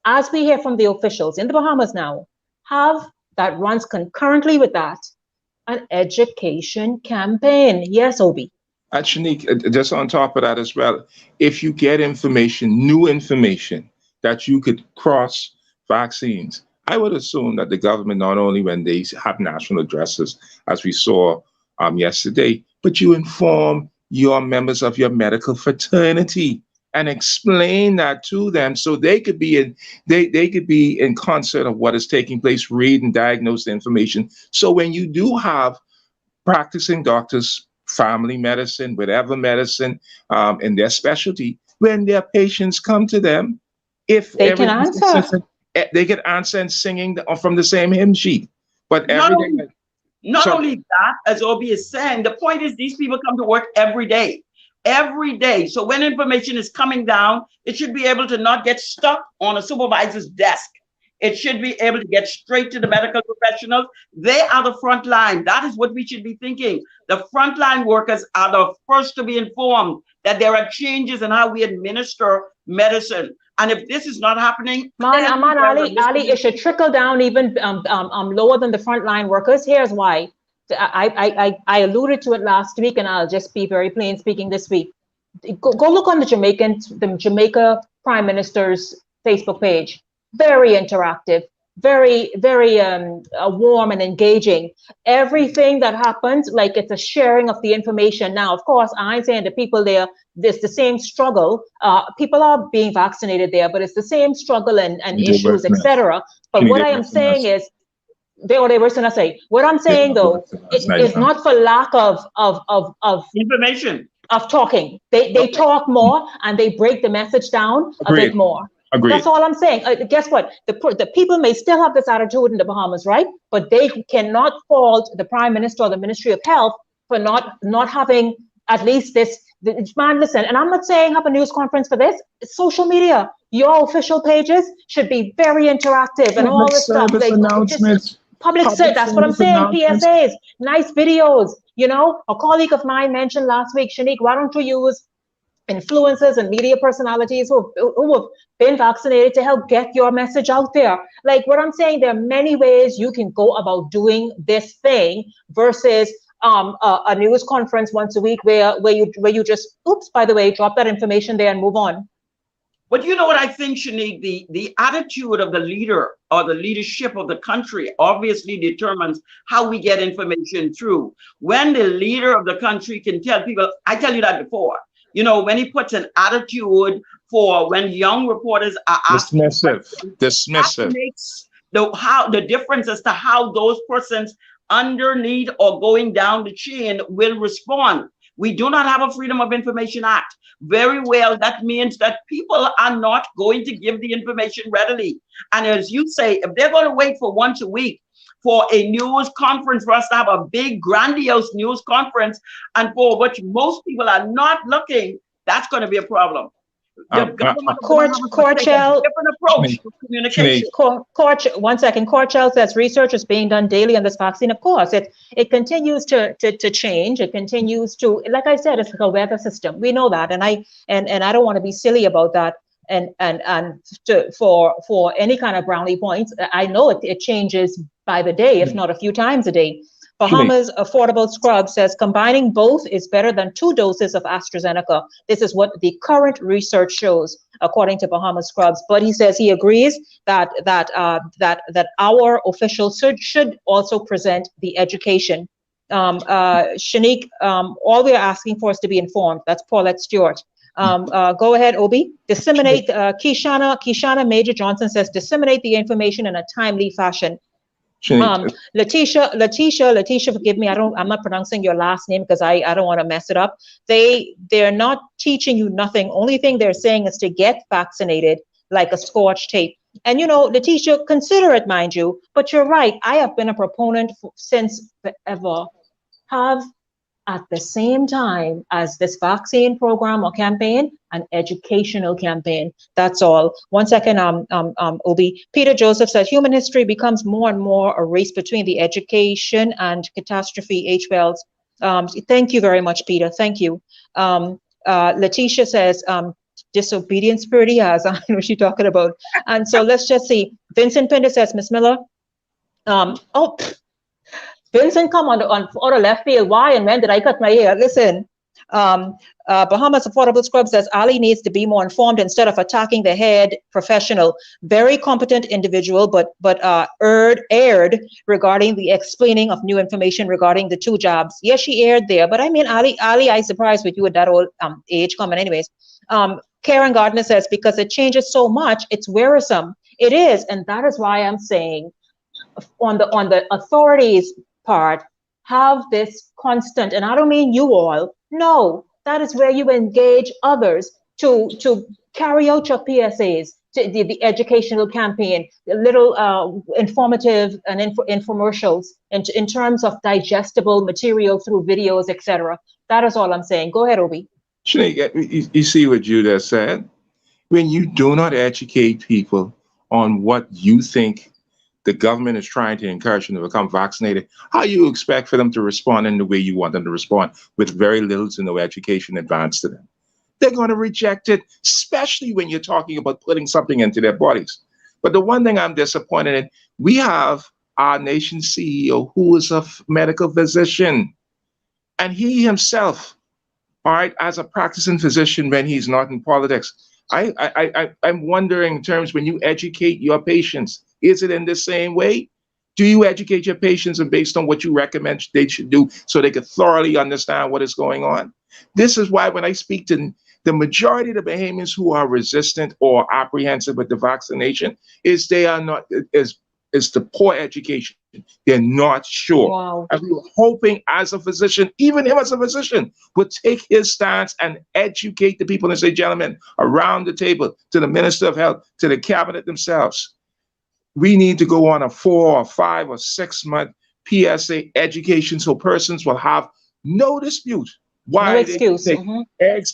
as we hear from the officials in the Bahamas now, have that runs concurrently with that an education campaign. Yes, Obi. Shenique, just on top of that as well, if you get new information that you could cross vaccines, I would assume that the government, not only when they have national addresses, as we saw yesterday, but you inform your members of your medical fraternity and explain that to them, so they could be in concert of what is taking place, read and diagnose the information. So when you do have practicing doctors, family medicine, whatever medicine, in their specialty, when their patients come to them, if they can answer, they can answer and singing from the same hymn sheet. But not only that, as Obi is saying, the point is these people come to work every day. So when information is coming down, it should be able to not get stuck on a supervisor's desk. It should be able to get straight to the medical professionals. They are the front line. That is what we should be thinking. The frontline workers are the first to be informed that there are changes in how we administer medicine. And if this is not happening, Ali, it should trickle down even lower than the frontline workers. Here's why. I alluded to it last week, and I'll just be very plain speaking this week. Go look on the Jamaica Prime Minister's Facebook page. Very interactive, very, very warm and engaging. Everything that happens, like it's a sharing of the information. Now, of course, I'm saying the people there, there's the same struggle. People are being vaccinated there, but it's the same struggle and issues, etc. But what I am saying is, what I'm saying though, it's not for lack of information. of talking. They talk more and they break the message down a bit more. Agreed. That's all I'm saying. Guess what? The people may still have this attitude in the Bahamas, right? But they cannot fault the Prime Minister or the Ministry of Health for not having at least this. Man, listen, and I'm not saying have a news conference for this. It's social media. Your official pages should be very interactive and all this stuff. Like, Announcements. Public service, that's what I'm saying. PSAs, nice videos. You know, a colleague of mine mentioned last week, Shenique, why don't you use influencers and media personalities who have been vaccinated to help get your message out there? Like what I'm saying, there are many ways you can go about doing this thing versus a news conference once a week where you just, oops, by the way, drop that information there and move on. But you know what I think, Shenique, the attitude of the leader or the leadership of the country obviously determines how we get information through. When the leader of the country can tell people, I tell you that before, you know, when he puts an attitude for when young reporters are asking, dismissive, makes the difference as to how those persons underneath or going down the chain will respond. We do not have a Freedom of Information Act. Very well, that means that people are not going to give the information readily. And as you say, if they're going to wait for once a week for a news conference, for us to have a big, grandiose news conference, and for which most people are not looking, that's going to be a problem. The government Corchell, different approach to communication. One second. Corchell says research is being done daily on this vaccine. Of course, it continues to change. It continues to, like I said, it's like a weather system. We know that, and I don't want to be silly about that. And for any kind of brownie points, I know it changes by the day, if not a few times a day. Bahamas Affordable Scrub says combining both is better than 2 doses of AstraZeneca. This is what the current research shows, according to Bahamas Scrubs. But he says he agrees that our officials should also present the education. Shenique, all we're asking for is to be informed. That's Paulette Stewart. Go ahead, Obi. Disseminate. Kishana Major Johnson says disseminate the information in a timely fashion. Letitia, forgive me, I'm not pronouncing your last name because I don't want to mess it up. They're not teaching you nothing. Only thing they're saying is to get vaccinated like a Scotch tape. And you know, Letitia, consider it, mind you, but you're right. I have been a proponent since forever. Have at the same time as this vaccine program or campaign, an educational campaign. That's all. 1 second, Obi. Peter Joseph says human history becomes more and more a race between the education and catastrophe. H. Wells. Thank you very much, Peter. Thank you. Letitia says disobedience pretty has. I don't know what she's talking about. And so let's just see. Vincent Pinder says, Miss Miller. Vincent, come on the left field. Why and when did I cut my hair? Listen, Bahamas Affordable Scrub says Ali needs to be more informed instead of attacking the head professional. Very competent individual, but aired regarding the explaining of new information regarding the 2 jobs. Yes, she aired there, but I mean, Ali, I surprised with you at that old age coming anyways. Karen Gardner says, because it changes so much, it's wearisome. It is, and that is why I'm saying on the authorities part, have this constant, and I don't mean you all, no, that is where you engage others to carry out your PSAs, to the educational campaign, the little informative and infomercials in terms of digestible material through videos, etc. That is all I'm saying. Go ahead, Obi. Shenique, you see what Judah said? When you do not educate people on what you think the government is trying to encourage them to become vaccinated, how you expect for them to respond in the way you want them to respond with very little to no education advanced to them? They're going to reject it, especially when you're talking about putting something into their bodies. But the one thing I'm disappointed in, we have our nation's CEO who is a medical physician, and he himself, all right, as a practicing physician when he's not in politics, I'm wondering in terms when you educate your patients, is it in the same way? Do you educate your patients and based on what you recommend they should do so they can thoroughly understand what is going on? This is why when I speak to the majority of the Bahamians who are resistant or apprehensive with the vaccination, is they are not, is the poor education They're not sure. Wow. And we were hoping as a physician, even him as a physician, would take his stance and educate the people and say, gentlemen, around the table, to the Minister of Health, to the cabinet themselves, we need to go on a 4 or 5 or 6 month PSA education so persons will have no dispute why no excuse.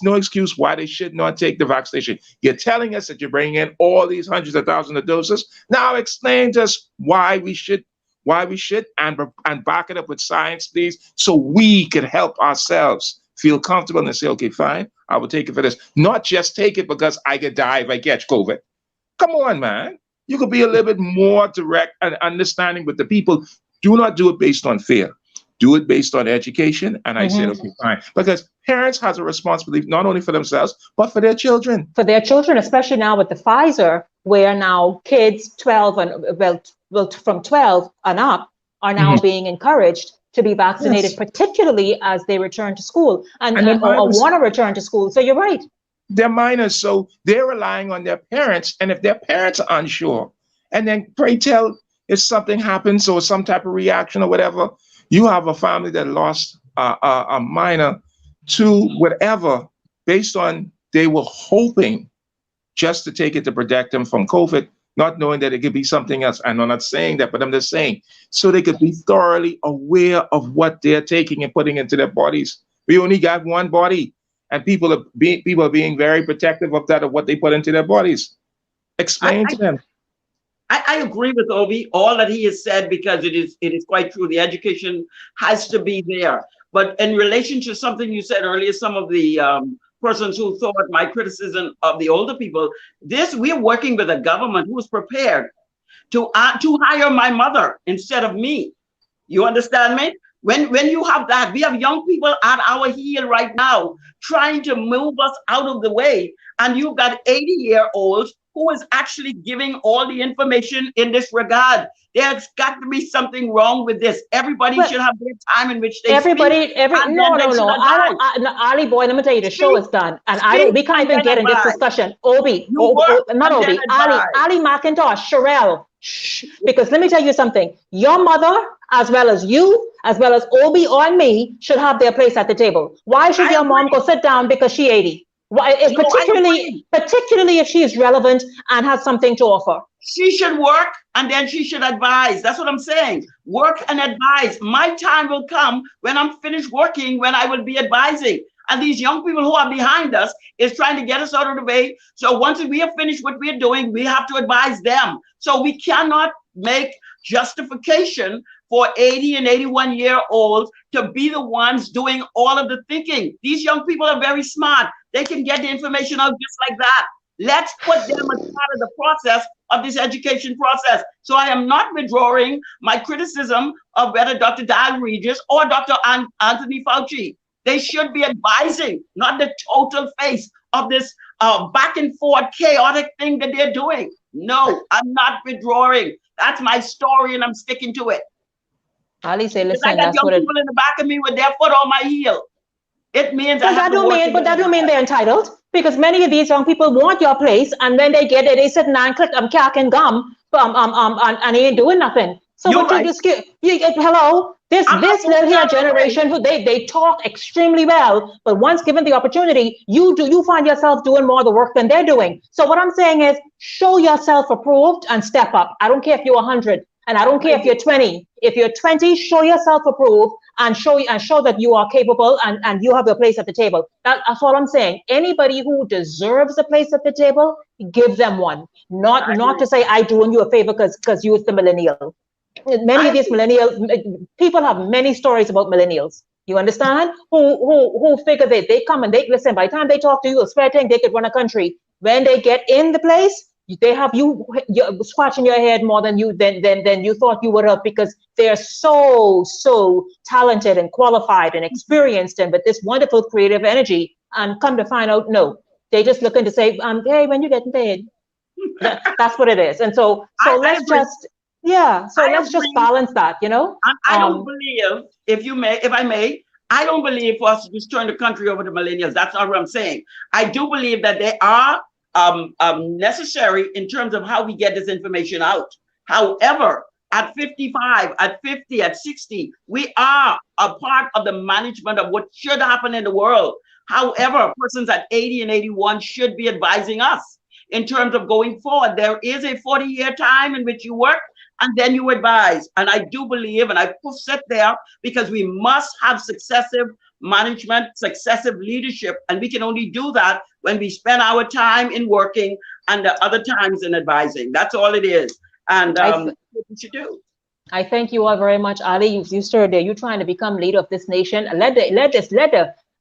no excuse why they should not take the vaccination. You're telling us that you're bringing in all these hundreds of thousands of doses. Now explain to us why we should, and back it up with science, please, so we can help ourselves feel comfortable and say, okay, fine, I will take it for this. Not just take it because I could die if I catch COVID. Come on, man. You could be a little bit more direct and understanding with the people. Do not do it based on fear. Do it based on education. And I said, okay, fine. Because parents have a responsibility not only for themselves, but for their children. For their children, especially now with the Pfizer, where now kids 12 and well, from 12 and up are now being encouraged to be vaccinated, particularly as they return to school and or want to return to school. So you're right. They're minors, so they're relying on their parents. And if their parents are unsure, and then pray tell, if something happens or some type of reaction or whatever, you have a family that lost a minor to whatever, based on they were hoping just to take it to protect them from COVID, not knowing that it could be something else. And I'm not saying that, but I'm just saying, so they could be thoroughly aware of what they're taking and putting into their bodies. We only got one body, and people are being very protective of that, of what they put into their bodies. Explain to them. I agree with Obi, all that he has said, because it is quite true. The education has to be there. But in relation to something you said earlier, some of the persons who thought my criticism of the older people, we're working with a government who is prepared to hire my mother instead of me. You understand me? When you have that, we have young people at our heel right now trying to move us out of the way. And you've got 80-year-olds who is actually giving all the information in this regard. There's got to be something wrong with this. Everybody should have their time in which they speak. No. Ali boy, let me tell you, the show is done. And we can't even get in this discussion. Ali McIntosh, Sherelle, shh, because let me tell you something. Your mother, as well as you, as well as Obi or me, should have their place at the table. Why should your mom go sit down because she's 80? Why, particularly if she is relevant and has something to offer. She should work and then she should advise. That's what I'm saying. Work and advise. My time will come when I'm finished working, when I will be advising. And these young people who are behind us is trying to get us out of the way. So once we have finished what we're doing, we have to advise them. So we cannot make justification for 80 and 81-year-olds to be the ones doing all of the thinking. These young people are very smart. They can get the information out just like that. Let's put them as part of the process of this education process. So I am not withdrawing my criticism of whether Dr. Dial Regis or Dr. Anthony Fauci. They should be advising, not the total face of this back and forth chaotic thing that they're doing. No, I'm not withdrawing. That's my story and I'm sticking to it. Ali say, listen, I got young people in the back of me with their foot on my heel. It means but that don't mean they're entitled, because many of these young people want your place, and when they get it, they sit and click cack and gum, and they ain't doing nothing. So You're what right. Hello, this little here generation who they talk extremely well, but once given the opportunity, you find yourself doing more of the work than they're doing. So what I'm saying is, show yourself approved and step up. I don't care if you're 100. And I don't care if you're 20. If you're 20, show yourself approved and show that you are capable and you have a place at the table. That's all I'm saying. Anybody who deserves a place at the table, give them one. Not to say I doing you a favor because you is the millennial. Many of these millennials, people have many stories about millennials. You understand? Who figure they come and they listen. By the time they talk to you, a spare thing, they could run a country. When they get in the place, they have you're scratching your head more than you thought you would have, because they're so talented and qualified and experienced and with this wonderful creative energy. And come to find out, no, they just looking to say, hey, when you getting paid? That's what it is. And so let's just balance that, you know. I don't believe, if I may, I don't believe for us to just turn the country over to millennials. That's not what I'm saying. I do believe that they are necessary in terms of how we get this information out. However, at 55, at 50, at 60. We are a part of the management of what should happen in the world. However, persons at 80 and 81 should be advising us in terms of going forward. There is a 40-year time in which you work and then you advise. And I do believe, and I sit there because we must have successive management, successive leadership. And we can only do that when we spend our time in working and the other times in advising. That's all it is. And what we should do. I thank you all very much, Ali. You stood there. You're trying to become leader of this nation.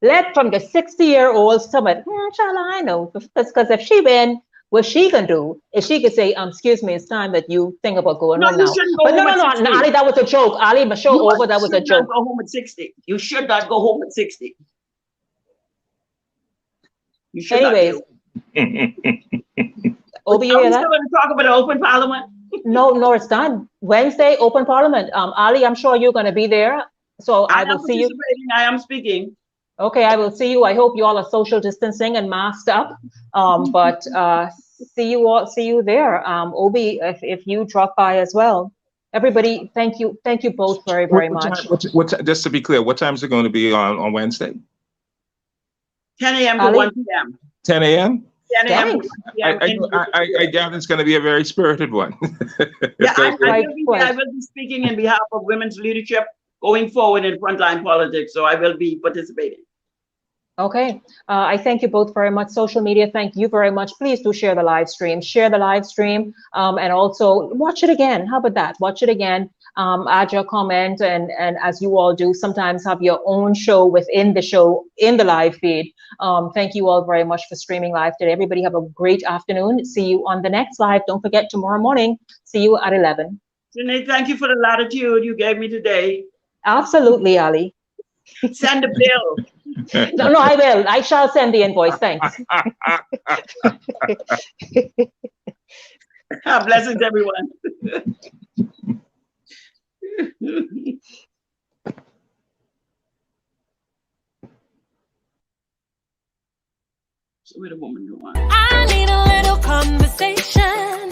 Let from the 60-year-old summit. Inshallah, I know, because if she win, what she can do is she could say, excuse me, it's time that you think about going home now. But no, Ali, that was a joke. Ali, my show over, that was a joke. Go home at 60. You should not go home at 60. You should. Anyways. Obi, you hear that? Still going to talk about an open parliament? No, it's done. Wednesday, open parliament. Ali, I'm sure you're going to be there. So I will see you. I am speaking. Okay, I will see you. I hope you all are social distancing and masked up. But see you there. Obi, if you drop by as well. Everybody, thank you both very much. Just to be clear, what time is it going to be on Wednesday? 10 a.m. to 1 p.m. 10 a.m. 10 a.m. I doubt it's going to be a very spirited one. Yeah, I will be speaking in behalf of women's leadership going forward in frontline politics. So I will be participating. Okay, I thank you both very much. Social media, thank you very much. Please do share the live stream. Share the live stream, and also watch it again. How about that? Watch it again. Add your comment, and as you all do, sometimes have your own show within the show in the live feed. Thank you all very much for streaming live today. Everybody have a great afternoon. See you on the next live. Don't forget tomorrow morning. See you at 11. Shenique, thank you for the latitude you gave me today. Absolutely, Ali. Send a bill. No, I will. I shall send the invoice. Thanks. Blessings, everyone. So where the woman go on? I need a little conversation.